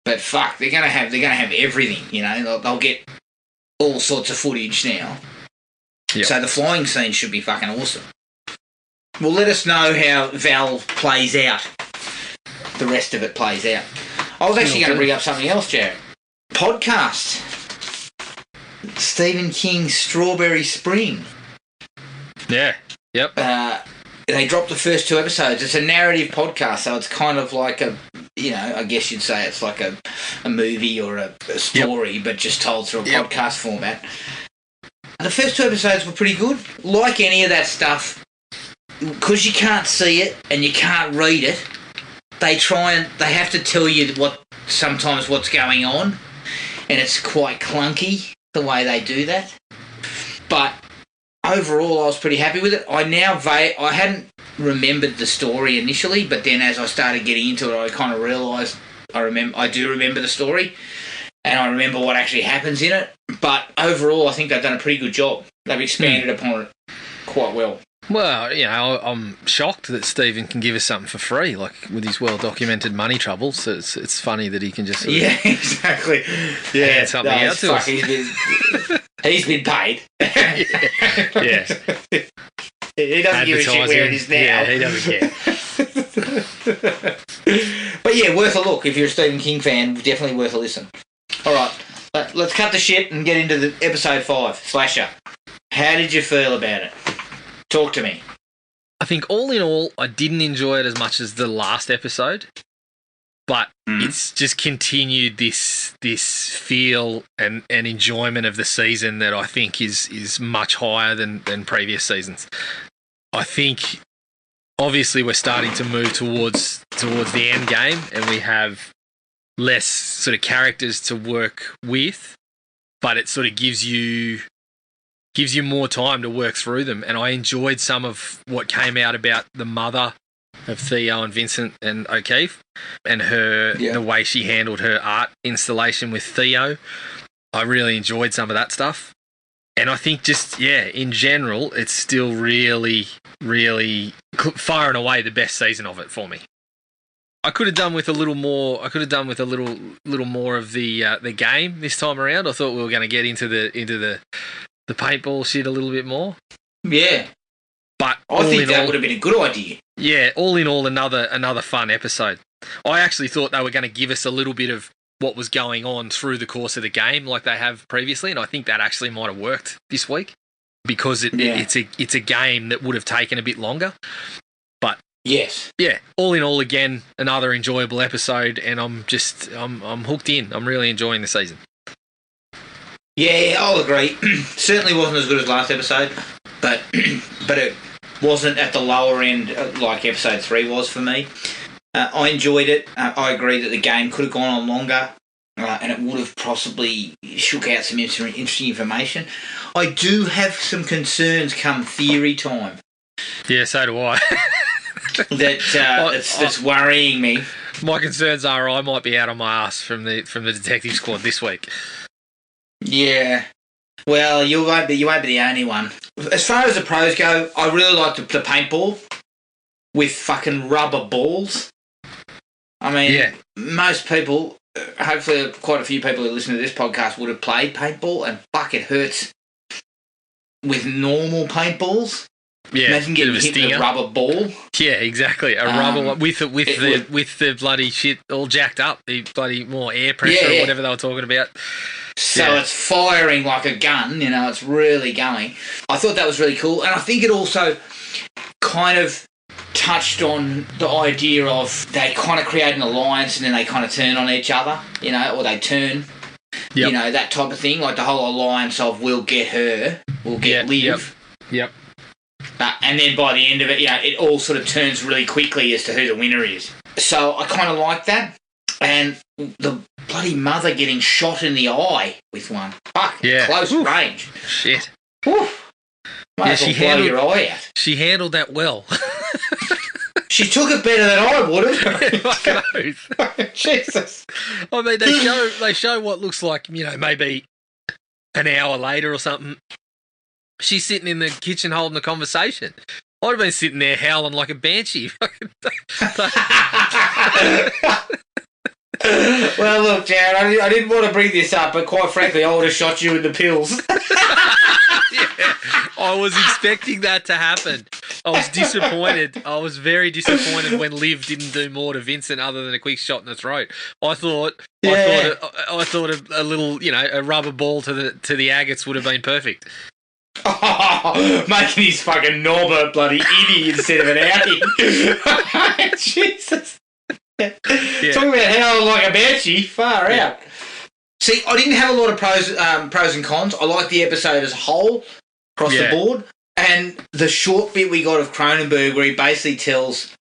But fuck, they're gonna have everything. You know, they'll get all sorts of footage now. Yep. So the flying scene should be fucking awesome. Well, let us know how Val plays out. The rest of it plays out. I was actually going to bring up something else, Jared. Podcast. Stephen King's Strawberry Spring. Yeah. Yep. They dropped the first 2 episodes. It's a narrative podcast, so it's kind of like a, you know, I guess you'd say it's like a movie or a story, but just told through a podcast format. The first 2 episodes were pretty good. Like any of that stuff, because you can't see it and you can't read it, they have to tell you sometimes what's going on, and it's quite clunky the way they do that. But overall, I was pretty happy with it. I hadn't remembered the story initially, but then as I started getting into it, I kind of realised I do remember the story, and I remember what actually happens in it. But overall, I think they've done a pretty good job. They've expanded upon it quite well. Well, you know, I'm shocked that Stephen can give us something for free, like with his well-documented money troubles. So it's funny that he can just exactly. Yeah, something out to us. He's been paid. Yeah. He doesn't give a shit where it is now. Yeah, he doesn't care. But yeah, worth a look. If you're a Stephen King fan, definitely worth a listen. All right, let's cut the shit and get into the episode 5, Slasher. How did you feel about it? Talk to me. I think all in all, I didn't enjoy it as much as the last episode, but it's just continued this feel and enjoyment of the season that I think is much higher than previous seasons. I think obviously we're starting to move towards the end game, and we have less sort of characters to work with, but it sort of gives you more time to work through them. And I enjoyed some of what came out about the mother of Theo and Vincent and O'Keefe, and the way she handled her art installation with Theo. I really enjoyed some of that stuff. And I think just, in general, it's still really, really far and away the best season of it for me. I could have done with a little more. I could have done with a little more of the game this time around. I thought we were going to get into the paintball shit a little bit more. Yeah, but I think that would have been a good idea. Yeah, all in all, another fun episode. I actually thought they were going to give us a little bit of what was going on through the course of the game, like they have previously, and I think that actually might have worked this week because it's a game that would have taken a bit longer. But yes, all in all, again, another enjoyable episode, and I'm hooked in. I'm really enjoying the season. Yeah, I'll agree. Certainly wasn't as good as last episode, but it wasn't at the lower end like episode 3 was for me. I enjoyed it. I agree that the game could have gone on longer, and it would have possibly shook out some interesting information. I do have some concerns come theory time. Yeah, so do I. That's worrying me. My concerns are I might be out on my ass from the detective squad this week. Yeah. Well, you won't be the only one. As far as the pros go, I really like the paintball with fucking rubber balls. I mean, most people, hopefully quite a few people who listen to this podcast would have played paintball, and fuck, it hurts with normal paintballs. Yeah, imagine getting hit with a rubber ball. Yeah, exactly. A rubber one with the bloody shit all jacked up, the bloody more air pressure or whatever they were talking about. So it's firing like a gun, it's really going. I thought that was really cool, and I think it also kind of touched on the idea of they kind of create an alliance and then they kind of turn on each other, or they turn, that type of thing, like the whole alliance of we'll get her, we'll get Liv. Yep. And then by the end of it, it all sort of turns really quickly as to who the winner is. So I kind of like that. And the bloody mother getting shot in the eye with one. Fuck, close range. Shit. Oof. She handled your eye out. She handled that well. She took it better than I would have. Fucking oath. Jesus. I mean, they show what looks like, maybe an hour later or something. She's sitting in the kitchen holding a conversation. I'd have been sitting there howling like a banshee. Well, look, Jared, I didn't want to bring this up, but quite frankly, I would have shot you in the pills. I was expecting that to happen. I was disappointed. I was very disappointed when Liv didn't do more to Vincent other than a quick shot in the throat. I thought a little, a rubber ball to the agates would have been perfect. Oh, making his fucking Norbert bloody innie instead of an outie. Jesus. Talking about how like a banshee, far out. See, I didn't have a lot of pros and cons. I liked the episode as a whole, across the board. And the short bit we got of Cronenberg where he basically tells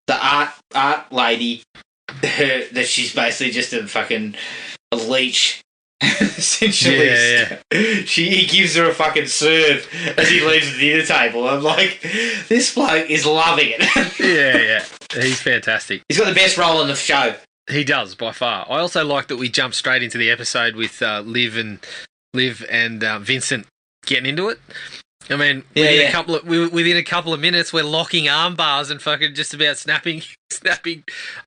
the art lady that she's basically just a fucking leech. Essentially, he gives her a fucking serve as he leaves the dinner table. I'm like, this bloke is loving it. He's fantastic. He's got the best role in the show. He does, by far. I also like that we jumped straight into the episode with Liv and Vincent getting into it. I mean, within a couple of minutes, we're locking arm bars and fucking just about snapping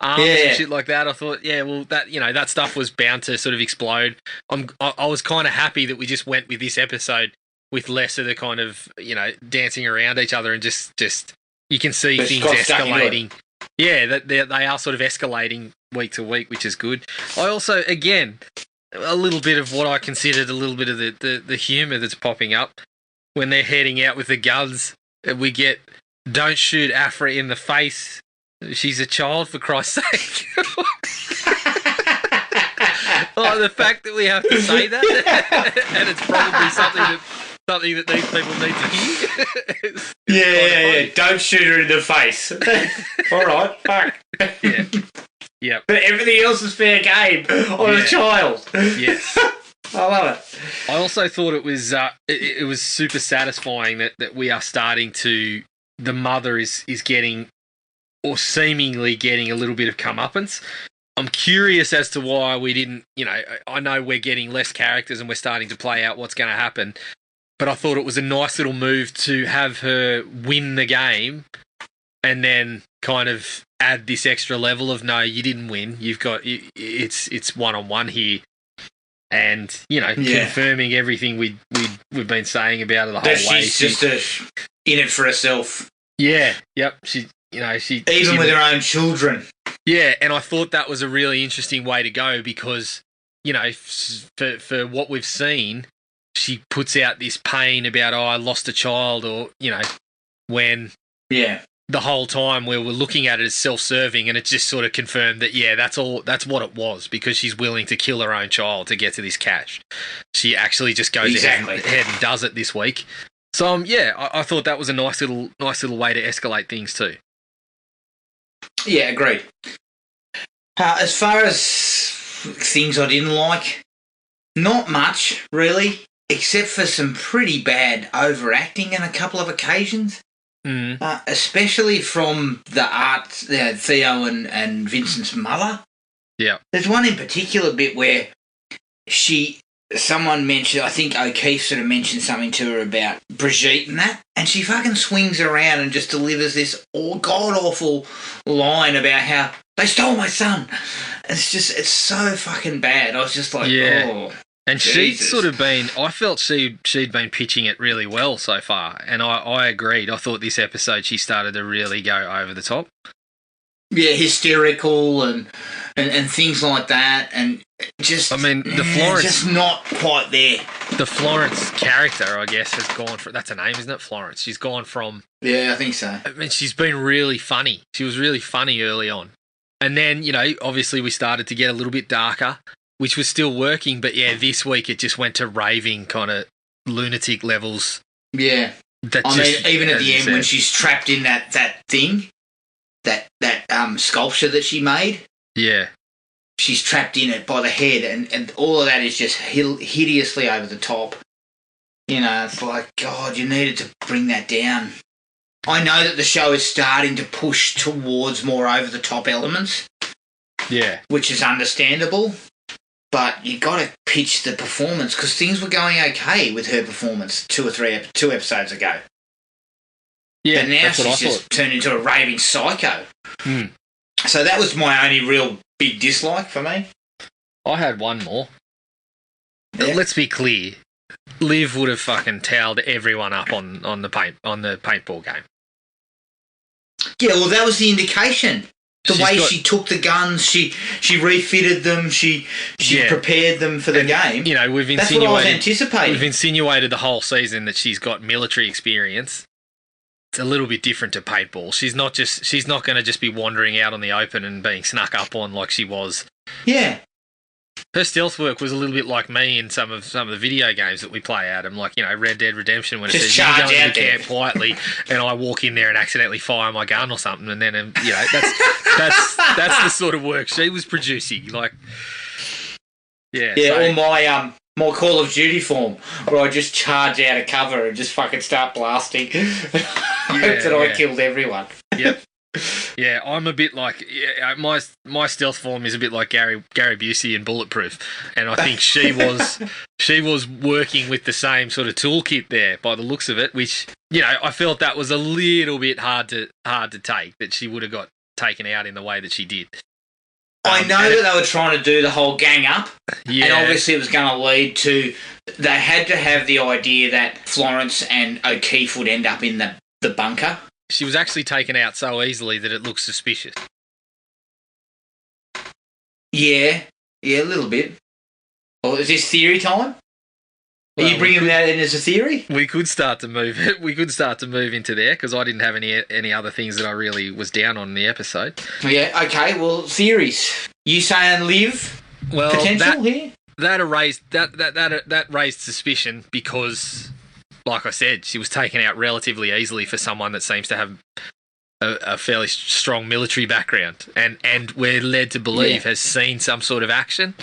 arms and shit like that. I thought, that stuff was bound to sort of explode. I was kind of happy that we just went with this episode with less of the kind of dancing around each other and just you can see things escalating. Yeah, that they are sort of escalating week to week, which is good. I also, again, a little bit of what I considered a little bit of the humour that's popping up. When they're heading out with the guns, we get, don't shoot Afra in the face. She's a child, for Christ's sake. Oh, the fact that we have to say that, and it's probably something that these people need to hear. Yeah. Don't shoot her in the face. All right, fuck. Yeah. But everything else is fair game on a child. Yes. I love it. I also thought it was super satisfying that we are starting to. The mother is getting or seemingly getting a little bit of comeuppance. I'm curious as to why we didn't, I know we're getting less characters and we're starting to play out what's going to happen, but I thought it was a nice little move to have her win the game and then kind of add this extra level of, no, you didn't win. You've got, it's one-on-one here. And, confirming everything we've been saying about her the whole way. She's just in it for herself. Yeah, yep. She Even with her own children. Yeah, and I thought that was a really interesting way to go because, for what we've seen, she puts out this pain about, I lost a child, or, when the whole time we were looking at it as self-serving, and it just sort of confirmed that, that's what it was, because she's willing to kill her own child to get to this cash. She actually just goes ahead and does it this week. So, I thought that was a nice little way to escalate things too. Yeah, agreed. As far as things I didn't like, not much, really, except for some pretty bad overacting on a couple of occasions. Especially from the art, Theo and Vincent's mother. Yeah. There's one in particular bit where someone mentioned, I think O'Keefe sort of mentioned something to her about Brigitte and that, and she fucking swings around and just delivers this god-awful line about how they stole my son. It's so fucking bad. I was just like, oh. And she'd sort of been, I felt she'd been pitching it really well so far, and I agreed. I thought this episode she started to really go over the top. Yeah, hysterical and things like that, and just, the Florence, just not quite there. The Florence character, I guess, has gone for, that's her name, isn't it? Florence. She's gone from... Yeah, I think so. She's been really funny. She was really funny early on. And then, obviously we started to get a little bit darker, which was still working, but this week it just went to raving kind of lunatic levels. Yeah. Even at the end when she's trapped in that thing, that sculpture that she made. Yeah. She's trapped in it by the head, and all of that is just hideously over the top. It's like, God, you needed to bring that down. I know that the show is starting to push towards more over-the-top elements. Yeah. Which is understandable. But you got to pitch the performance, because things were going okay with her performance two episodes ago. Yeah, but now she's just turned into a raving psycho. So that was my only real big dislike for me. I had one more. Yeah. Let's be clear. Liv would have fucking towed everyone up on the paintball game. Yeah, well, that was the indication. She took the guns, she refitted them, she prepared them for the game. That's what I was anticipating. We've insinuated the whole season that she's got military experience. It's a little bit different to paintball. She's not going to just be wandering out on the open and being snuck up on like she was. Yeah. Her stealth work was a little bit like me in some of the video games that we play, Adam, like, Red Dead Redemption, when it says you go into the camp quietly and I walk in there and accidentally fire my gun or something, and then that's the sort of work she was producing. Like, or my Call of Duty form, where I just charge out of cover and just fucking start blasting. Hope that I killed everyone. Yep. Yeah, I'm a bit like my stealth form is a bit like Gary Busey in Bulletproof, and I think she was working with the same sort of toolkit there by the looks of it, which I felt that was a little bit hard to take, that she would have got taken out in the way that she did. I know that they were trying to do the whole gang up, and obviously it was going to lead to, they had to have the idea that Florence and O'Keefe would end up in the bunker. She was actually taken out so easily that it looks suspicious. Yeah, a little bit. Well, is this theory time? Are you bringing that in as a theory? We could start to move it. We could start to move into there, because I didn't have any other things that I really was down on in the episode. Yeah. Okay. Well, theories. You saying Liv? Well, potential here. That raised suspicion because, like I said, she was taken out relatively easily for someone that seems to have a fairly strong military background, and we're led to believe has seen some sort of action.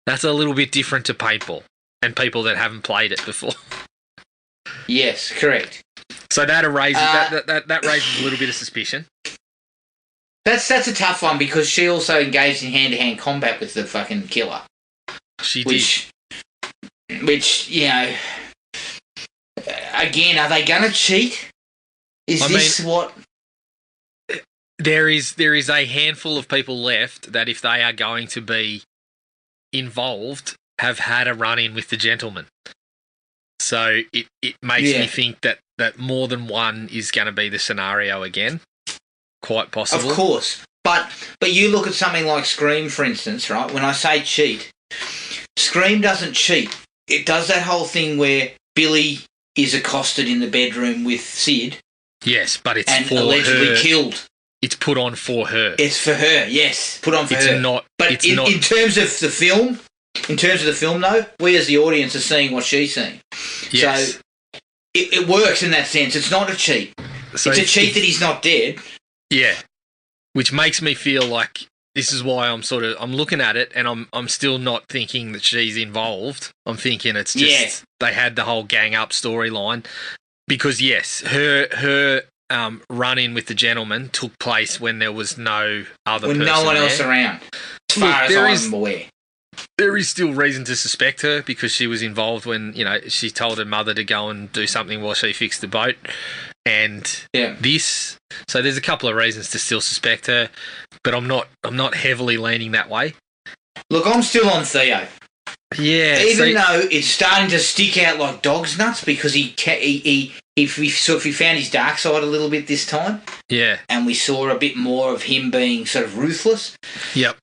That's a little bit different to paintball and people that haven't played it before. Yes, correct. So that raises a little bit of suspicion. That's a tough one because she also engaged in hand-to-hand combat with the fucking killer. She did. Which, you know, again, are they going to cheat? What... There is a handful of people left that if they are going to be involved have had a run-in with the gentleman. So it makes me think that more than one is going to be the scenario again. Quite possible. Of course. But you look at something like Scream, for instance, right? When I say cheat, Scream doesn't cheat. It does that whole thing where Billy is accosted in the bedroom with Sid. Yes, but it's and for allegedly her. Killed. It's put on for her. It's for her, yes. Put on for her. In terms of the film, though, we as the audience are seeing what she's seeing. Yes. So it works in that sense. It's not a cheat. So it's a cheat that he's not dead. Yeah. Which makes me feel like this is why I'm looking at it and I'm still not thinking that she's involved. I'm thinking it's just they had the whole gang up storyline. Because yes, her run-in with the gentleman took place when there was no other person no one there. Else around, as far as I'm aware. There is still reason to suspect her because she was involved when, you know, she told her mother to go and do something while she fixed the boat. And so there's a couple of reasons to still suspect her, but I'm not heavily leaning that way. Look, I'm still on Theo. Yeah, even though it's starting to stick out like dog's nuts because he found his dark side a little bit this time. Yeah, and we saw a bit more of him being sort of ruthless. Yep.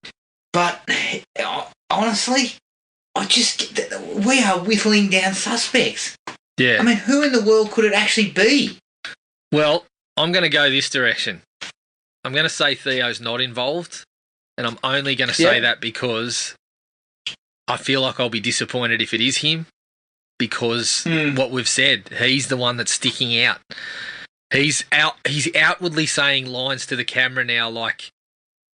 But honestly, we are whittling down suspects. Yeah. I mean, who in the world could it actually be? Well, I'm going to go this direction. I'm going to say Theo's not involved, and I'm only going to say that because I feel like I'll be disappointed if it is him because what we've said, he's the one that's sticking out. He's outwardly saying lines to the camera now like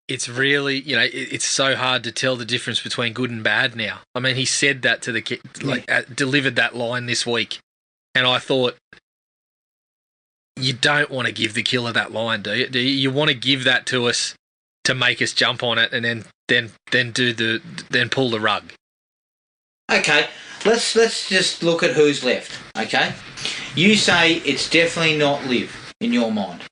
it's really, you know, it's so hard to tell the difference between good and bad now. I mean, he said that to the kid, delivered that line this week, and I thought, you don't want to give the killer that line, do you? You want to give that to us to make us jump on it, and then pull the rug. Okay, let's just look at who's left. Okay, you say it's definitely not Liv in your mind.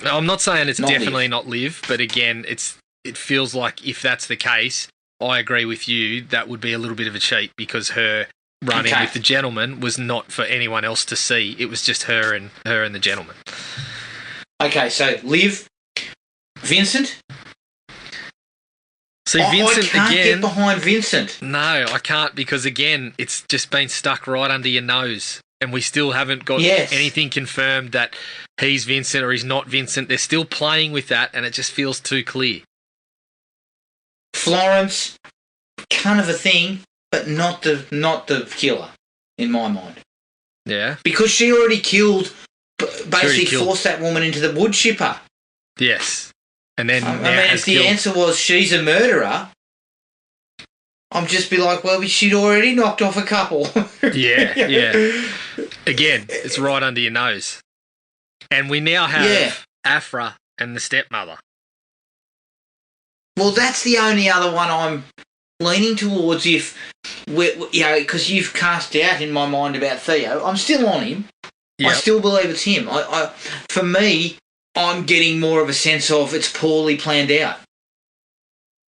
No, I'm not saying it's definitely not Liv, but again, it feels like if that's the case, I agree with you. That would be a little bit of a cheat because her running with the gentleman was not for anyone else to see. It was just her and the gentleman. Okay, so Liv, Vincent. See, Vincent, I can't get behind Vincent. No, I can't because, again, it's just been stuck right under your nose and we still haven't got anything confirmed that he's Vincent or he's not Vincent. They're still playing with that and it just feels too clear. Florence, kind of a thing, but not the killer, in my mind. Yeah. Because she already killed, forced that woman into the wood chipper. Yes. And then if the answer was she's a murderer, I'd just be like, well, she'd already knocked off a couple. Yeah. Again, it's right under your nose. And we now have Afra and the stepmother. Well, that's the only other one I'm leaning towards because you've cast doubt in my mind about Theo. I'm still on him. Yep. I still believe it's him. For me, I'm getting more of a sense of it's poorly planned out.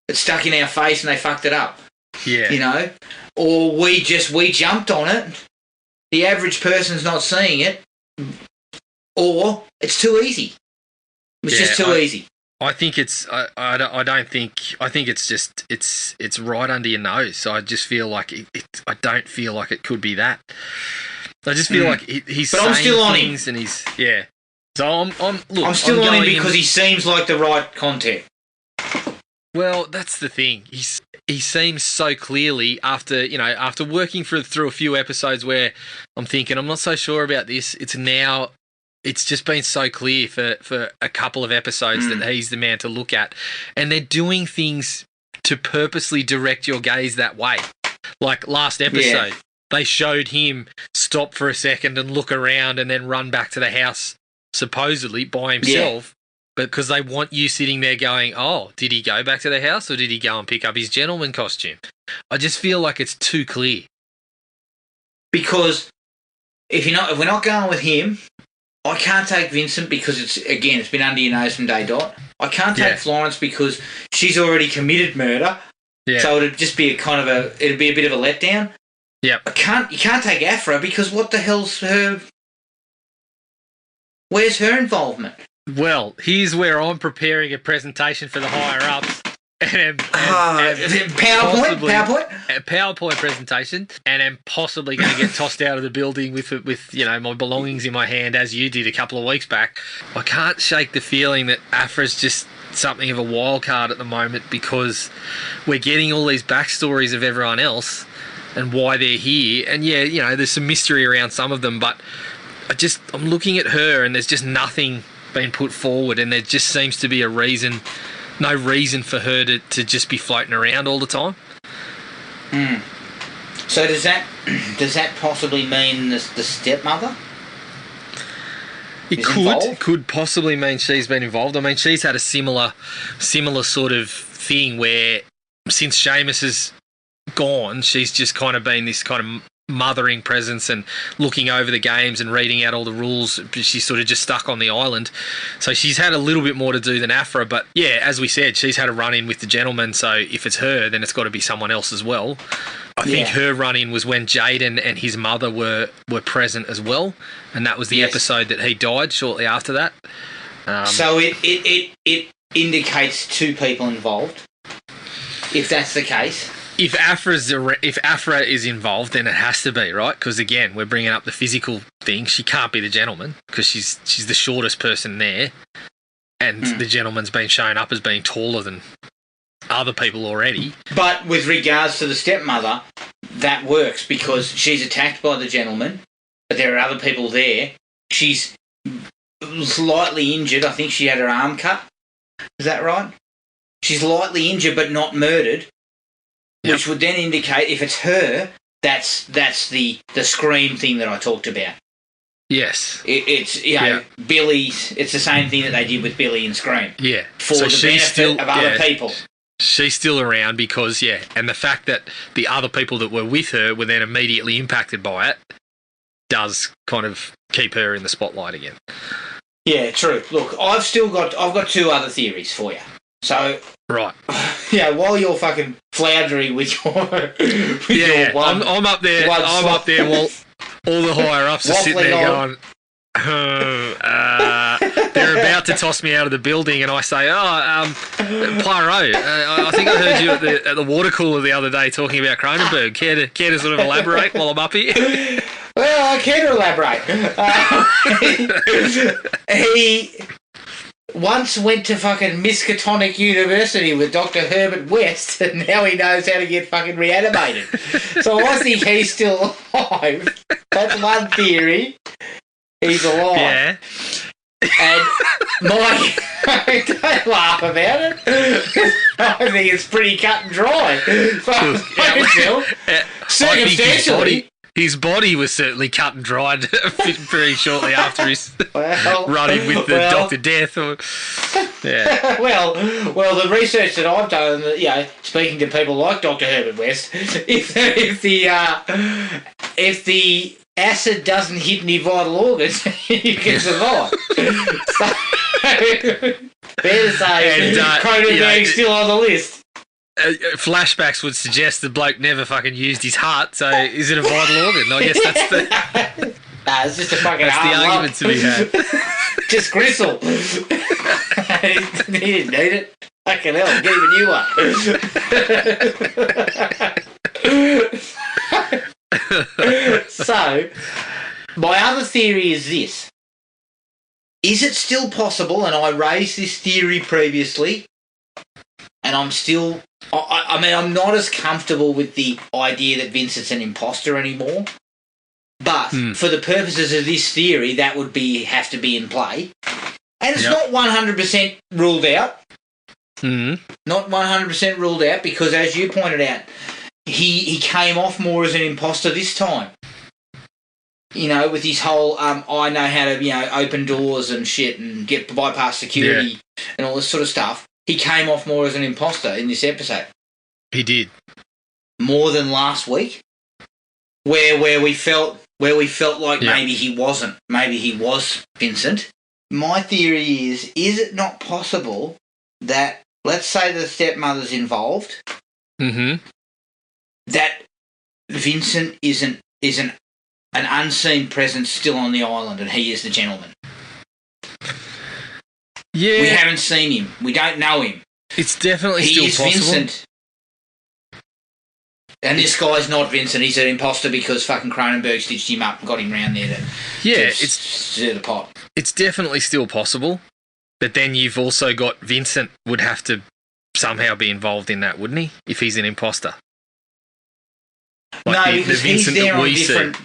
It's stuck in our face and they fucked it up. Yeah. You know? Or we jumped on it. The average person's not seeing it. Or it's too easy. It's just too easy. I think it's. I think it's just. It's right under your nose. So I just feel like I don't feel like it could be that. I just feel like he's. But saying I'm still on him, and he's So I'm still on him because he seems like the right contact. Well, that's the thing. He seems so clearly after working through a few episodes where I'm thinking I'm not so sure about this. It's just been so clear for a couple of episodes that he's the man to look at. And they're doing things to purposely direct your gaze that way. Like last episode, they showed him stop for a second and look around and then run back to the house, supposedly by himself. because they want you sitting there going, oh, did he go back to the house or did he go and pick up his gentleman costume? I just feel like it's too clear. Because if we're not going with him, I can't take Vincent because it's been under your nose from day dot. I can't take Florence because she's already committed murder. Yeah. So it'd just be it'd be a bit of a letdown. Yeah. You can't take Afra because what the hell's where's her involvement? Well, here's where I'm preparing a presentation for the higher-ups. PowerPoint presentation, and am possibly going to get tossed out of the building with my belongings in my hand, as you did a couple of weeks back. I can't shake the feeling that Afra's just something of a wild card at the moment because we're getting all these backstories of everyone else and why they're here, and there's some mystery around some of them, but I'm looking at her and there's just nothing been put forward, and there just seems to be no reason for her to just be floating around all the time. So does that possibly mean the stepmother? It could possibly mean she's been involved. I mean, she's had a similar sort of thing where since Seamus has gone, she's just kind of been this kind of mothering presence and looking over the games and reading out all the rules. She's sort of just stuck on the island. So she's had a little bit more to do than Afra, but yeah, as we said, she's had a run-in with the gentleman, so if it's her, then it's got to be someone else as well. I think her run-in was when Jaden and his mother were present as well, and that was the episode that he died shortly after that. So it indicates two people involved, if that's the case. If Afra is involved, then it has to be, right? Because again, we're bringing up the physical thing. She can't be the gentleman because she's the shortest person there, and the gentleman's been shown up as being taller than other people already. But with regards to the stepmother, that works because she's attacked by the gentleman, but there are other people there. She's slightly injured. I think she had her arm cut. Is that right? She's lightly injured but not murdered. Yep. Which would then indicate if it's her, that's the Scream thing that I talked about. Yes. It's Billy's. It's the same thing that they did with Billy and Scream. Yeah. For the benefit of other people. She's still around because and the fact that the other people that were with her were then immediately impacted by it does kind of keep her in the spotlight again. Yeah, true. Look, I've got two other theories for you. So right. Yeah, while you're fucking floundering with your your one, I'm up there. I'm up there while all the higher ups are sitting there going, they're about to toss me out of the building, and I say, Pyro, I think I heard you at the water cooler the other day talking about Cronenberg. Care to sort of elaborate while I'm up here? Well, I can elaborate. He once went to fucking Miskatonic University with Dr. Herbert West, and now he knows how to get fucking reanimated. So I think he's still alive. That's one theory. He's alive. Yeah. And don't laugh about it. I think it's pretty cut and dry. Circumstantially. His body was certainly cut and dried very shortly after his run-in with the Dr. Death. Well, the research that I've done, speaking to people like Dr. Herbert West, if the acid doesn't hit any vital organs, you can survive. So, fair to say, Cronenberg's still on the list. Flashbacks would suggest the bloke never fucking used his heart, so is it a vital organ? I guess that's the... Nah, it's just a fucking that's the argument to be had. Just gristle. He didn't need it. Fucking hell, I'm giving you one. So, my other theory is this. Is it still possible, and I raised this theory previously, and I'm still... I mean, I'm not as comfortable with the idea that Vincent's an imposter anymore. But for the purposes of this theory, that would have to be in play. And it's not 100% ruled out. Not 100% ruled out because, as you pointed out, he came off more as an imposter this time. you know, with his whole I know how to, you know, open doors and shit and get bypass security and all this sort of stuff, he came off more as an imposter in this episode. He did. More than last week, where we felt like maybe he wasn't, maybe he was Vincent. My theory is it not possible that, let's say the stepmother's involved, that Vincent is an unseen presence still on the island and he is the gentleman? Yeah. We haven't seen him. We don't know him. It's definitely He still is possible. Vincent. And this guy's not Vincent. He's an imposter because fucking Cronenberg stitched him up and got him round there to stir the pot. It's definitely still possible. But then you've also got Vincent would have to somehow be involved in that, wouldn't he? If he's an imposter. No, because he's there on different...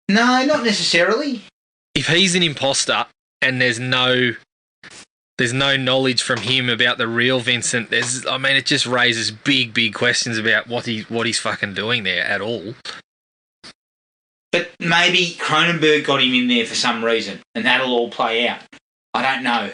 No, not necessarily. If he's an imposter and there's no knowledge from him about the real Vincent, it just raises big questions about what he's fucking doing there at all. But maybe Cronenberg got him in there for some reason, and that'll all play out. I don't know.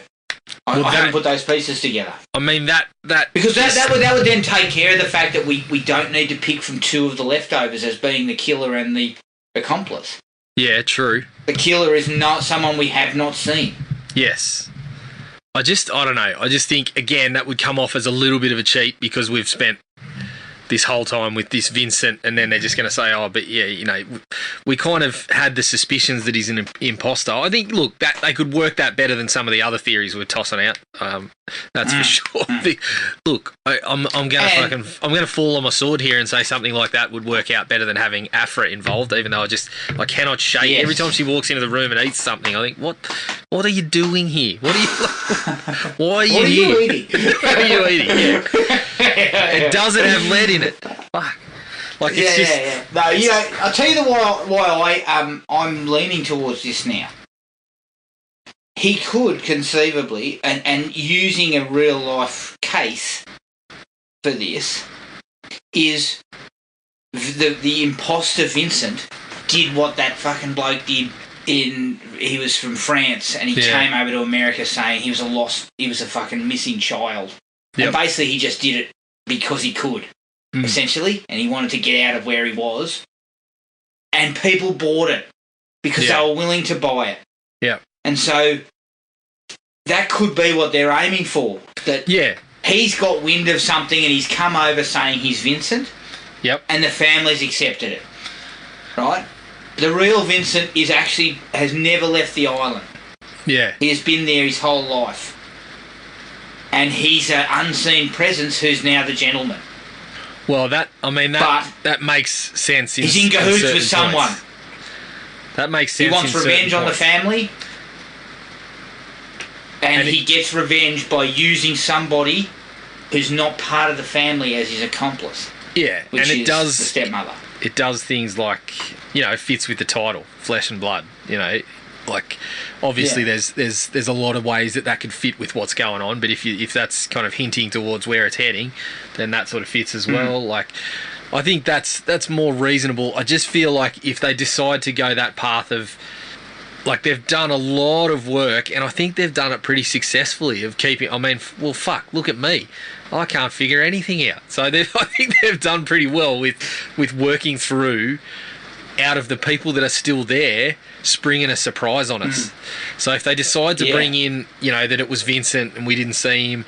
I haven't put those pieces together. I mean that because that would then take care of the fact that we don't need to pick from two of the leftovers as being the killer and the accomplice. Yeah, true. The killer is not someone we have not seen. Yes. I don't know. I just think, again, that would come off as a little bit of a cheat because we've spent this whole time with this Vincent and then they're just going to say, oh, but yeah, you know, we kind of had the suspicions that he's an imposter. I think, look, that they could work that better than some of the other theories we're tossing out. That's for sure. Look, I'm going to fall on my sword here and say something like that would work out better than having Afra involved, even though I cannot shake. Yes. Every time she walks into the room and eats something, I think, what are you doing here? Why are you here? What are you eating? What are you eating? Yeah. It doesn't have lead in it. Fuck. Like it's just. No, you know, I'll tell you why I'm leaning towards this now. He could conceivably, and using a real life case for this, is the imposter Vincent did what that fucking bloke did. He was from France and he came over to America saying he was a fucking missing child. Yep. And basically he just did it because he could, essentially, and he wanted to get out of where he was. And people bought it because they were willing to buy it. Yeah. And so that could be what they're aiming for. That he's got wind of something and he's come over saying he's Vincent. Yep. And the family's accepted it. Right? The real Vincent has never left the island. Yeah. He has been there his whole life. And he's an unseen presence who's now the gentleman. Well, that makes sense. He's in cahoots with someone. That makes sense. He wants revenge on the family. And he gets revenge by using somebody who's not part of the family as his accomplice. Yeah, which and is the stepmother. It does things like, you know, fits with the title, Flesh and Blood. You know, like obviously there's a lot of ways that could fit with what's going on, but if that's kind of hinting towards where it's heading, then that sort of fits as well. Like, I think that's more reasonable. I just feel like if they decide to go that path of, like, they've done a lot of work, and I think they've done it pretty successfully of keeping. I mean, well, fuck, look at me. I can't figure anything out. So I think they've done pretty well with working through out of the people that are still there, springing a surprise on us. So if they decide to bring in, you know, that it was Vincent and we didn't see him,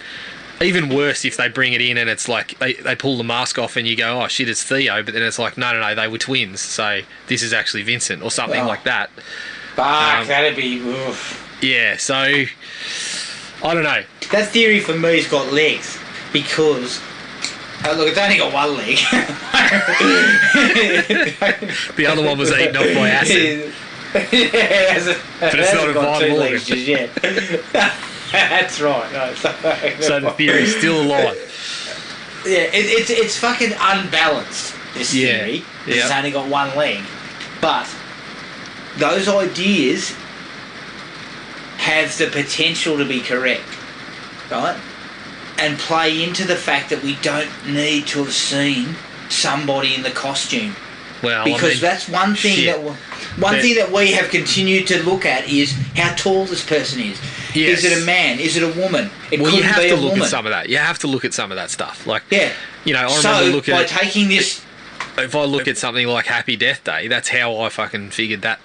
even worse if they bring it in and it's like they pull the mask off and you go, oh shit, it's Theo, but then it's like, no, they were twins, so this is actually Vincent or something like that. Fuck, that'd be... Oof. Yeah, so I don't know. That theory for me's got legs because... look, it's only got one leg. The other one was eaten off by acid. But it's not got two legs just yet. That's right. No, so the theory's still alive. Yeah, it's fucking unbalanced, this theory. It's only got one leg. But those ideas have the potential to be correct, right? And play into the fact that we don't need to have seen somebody in the costume Well, because that's one thing shit. thing that we have continued to look at is how tall this person is. Yes. Is it a man? Is it a woman? It Well, you couldn't have be to a look woman. at some of that. You have to look at some of that stuff. Like, Yeah. you know, I remember So looking by at, taking this, if I look at something like Happy Death Day, that's how I fucking figured that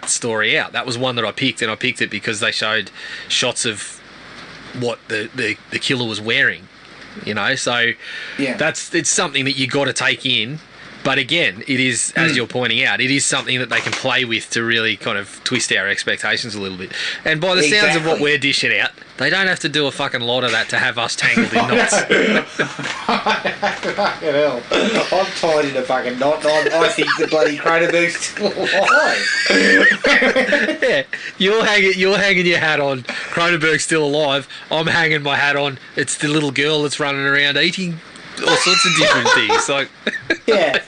story out. That was one that I picked, and I picked it because they showed shots of what the killer was wearing. You know, so yeah, it's something that you got to take in. But again, it is, as you're pointing out, it is something that they can play with to really kind of twist our expectations a little bit. And by the sounds of what we're dishing out, they don't have to do a fucking lot of that to have us tangled in knots. Fucking hell. I'm tied in a fucking knot. I think the bloody Cronenberg's still alive. Yeah, you're hanging your hat on. Cronenberg's still alive. I'm hanging my hat on. It's the little girl that's running around eating all sorts of different things. Like, yeah,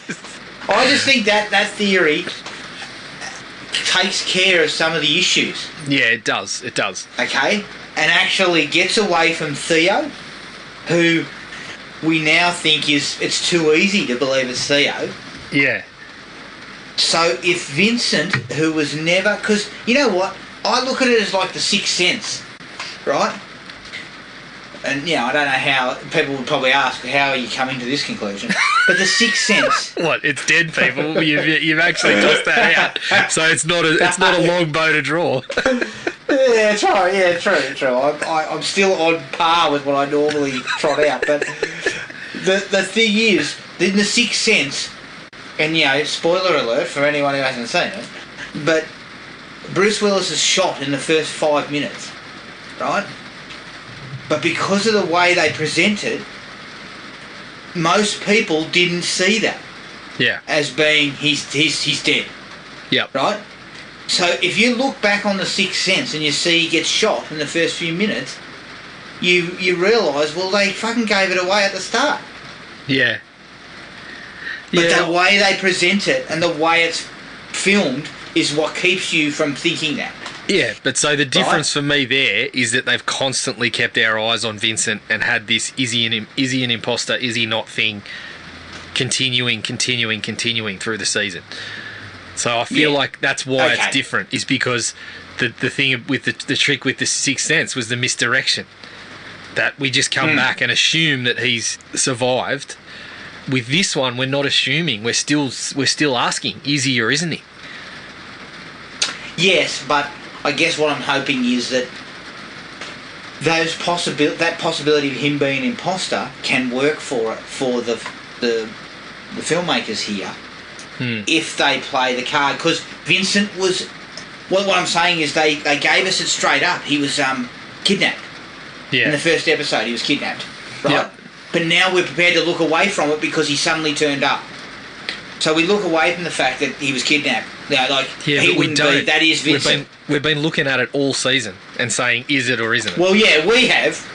I just think that theory takes care of some of the issues. yeah, it does. It does. Okay, and actually gets away from Theo, who we now think it's too easy to believe it's Theo. Yeah. So if Vincent, who was never, because you know what, I look at it as like the Sixth Sense, right? And yeah, I don't know how people would probably ask, how are you coming to this conclusion? But the Sixth Sense. What? It's dead people. You've actually tossed that out. So it's not a long bow to draw. Yeah, that's right. Yeah, true. I'm still on par with what I normally trot out. But the thing is, in the Sixth Sense, and you know, spoiler alert for anyone who hasn't seen it, but Bruce Willis is shot in the first 5 minutes, right? But because of the way they present it, most people didn't see that Yeah. as being he's dead, Yep. right? So if you look back on the Sixth Sense and you see he gets shot in the first few minutes, you realise, well, they fucking gave it away at the start. Yeah. But the way they present it and the way it's filmed is what keeps you from thinking that. Yeah, but so the difference for me there is that they've constantly kept our eyes on Vincent and had this is he an imposter, is he not thing continuing through the season. So I feel like that's why it's different, is because the thing with the trick with the Sixth Sense was the misdirection. That we just come back and assume that he's survived. With this one, we're not assuming. We're still asking, is he or isn't he? Yes, but I guess what I'm hoping is that that possibility of him being an imposter can work for the filmmakers here if they play the card. Because Vincent was, what I'm saying is they gave us it straight up. He was kidnapped. Yeah. In the first episode, he was kidnapped, right? Yep. But now we're prepared to look away from it because he suddenly turned up. So we look away from the fact that he was kidnapped. Now, like, he but we wouldn't don't. be, that is Vincent. We've been looking at it all season and saying, is it or isn't it? Well, yeah, we have.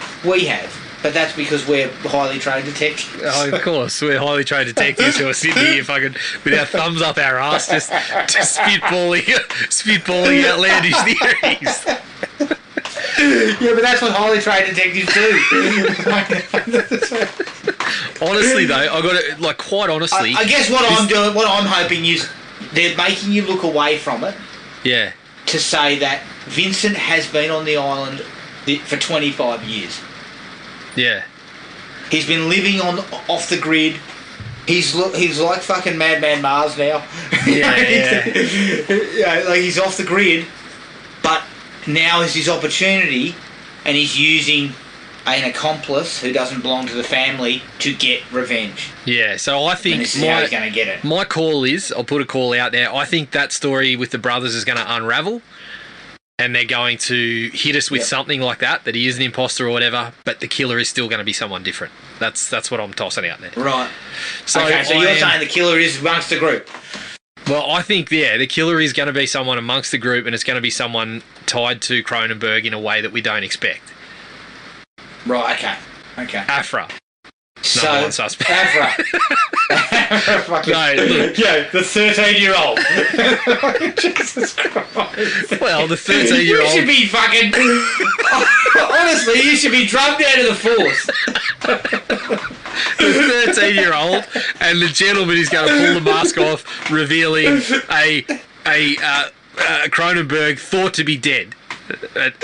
But that's because we're highly trained detectives. Oh, of course, we're highly trained detectives who are sitting here fucking with our thumbs up our ass, just spitballing outlandish theories. Yeah, but that's what highly trained detectives do. Honestly, though, I got to, like, quite honestly. I guess what I'm doing, what I'm hoping is they're making you look away from it. Yeah. To say that Vincent has been on the island for 25 years. Yeah. He's been living off the grid. He's like fucking Madman Mars now. Yeah. Yeah, like he's off the grid, but now is his opportunity, and he's using an accomplice who doesn't belong to the family to get revenge. Yeah, so I think and this is how he's going to get it. My call is, I'll put a call out there, I think that story with the brothers is going to unravel, and they're going to hit us with something like that he is an imposter or whatever, but the killer is still going to be someone different. That's what I'm tossing out there. Right. So okay, so you're saying the killer is amongst the group? Well, I think, the killer is going to be someone amongst the group, and it's going to be someone tied to Cronenberg in a way that we don't expect. Right, okay. Afra. So, Number one suspect. Afra. No, look. Yeah, the 13-year-old. Jesus Christ. Well, the 13-year-old. You should be fucking... Honestly, you should be drugged out of the force. the 13-year-old, and the gentleman is going to pull the mask off, revealing a Cronenberg thought to be dead.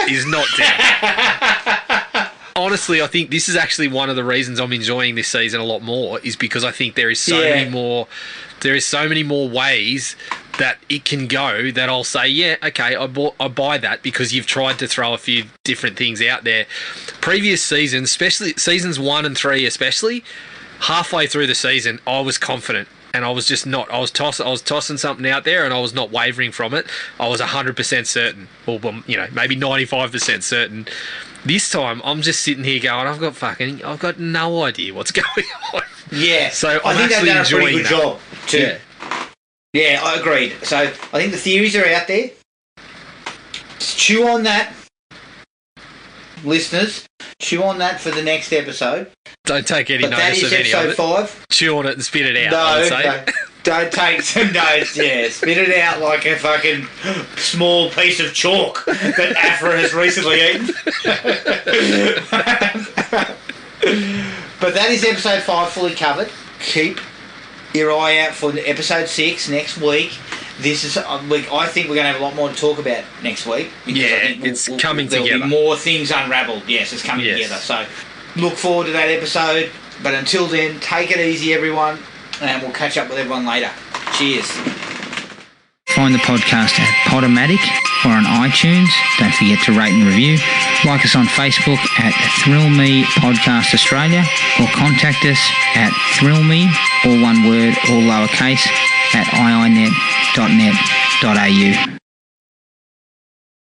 Is not dead. Honestly, I think this is actually one of the reasons I'm enjoying this season a lot more, is because I think there is so many more. There is so many more ways that it can go that I'll say, yeah, okay, I buy that, because you've tried to throw a few different things out there. Previous seasons, especially seasons 1 and 3, especially halfway through the season, I was confident. And I was just not. I was tossing something out there, and I was not wavering from it. I was 100% certain, or maybe 95% certain. This time, I'm just sitting here going, I've got no idea what's going on. Yeah. So I think they've done a pretty good job too. Yeah, I agreed. So I think the theories are out there. Chew on that, listeners. Chew on that for the next episode. Don't take any notice of any of it. That is episode 5. Chew on it and spit it out. I would say. Don't take some notes. Yeah, spit it out like a fucking small piece of chalk that Afra has recently eaten. But that is episode 5 fully covered. Keep your eye out for episode 6 next week. This is I think we're going to have a lot more to talk about next week. Yeah, it's coming together. There'll be more things unravelled. Yes, it's coming together. So look forward to that episode. But until then, take it easy, everyone, and we'll catch up with everyone later. Cheers. Find the podcast at Podomatic or on iTunes. Don't forget to rate and review. Like us on Facebook at Thrill Me Podcast Australia, or contact us at thrillme, all one word, all lowercase, at iinet.net.au.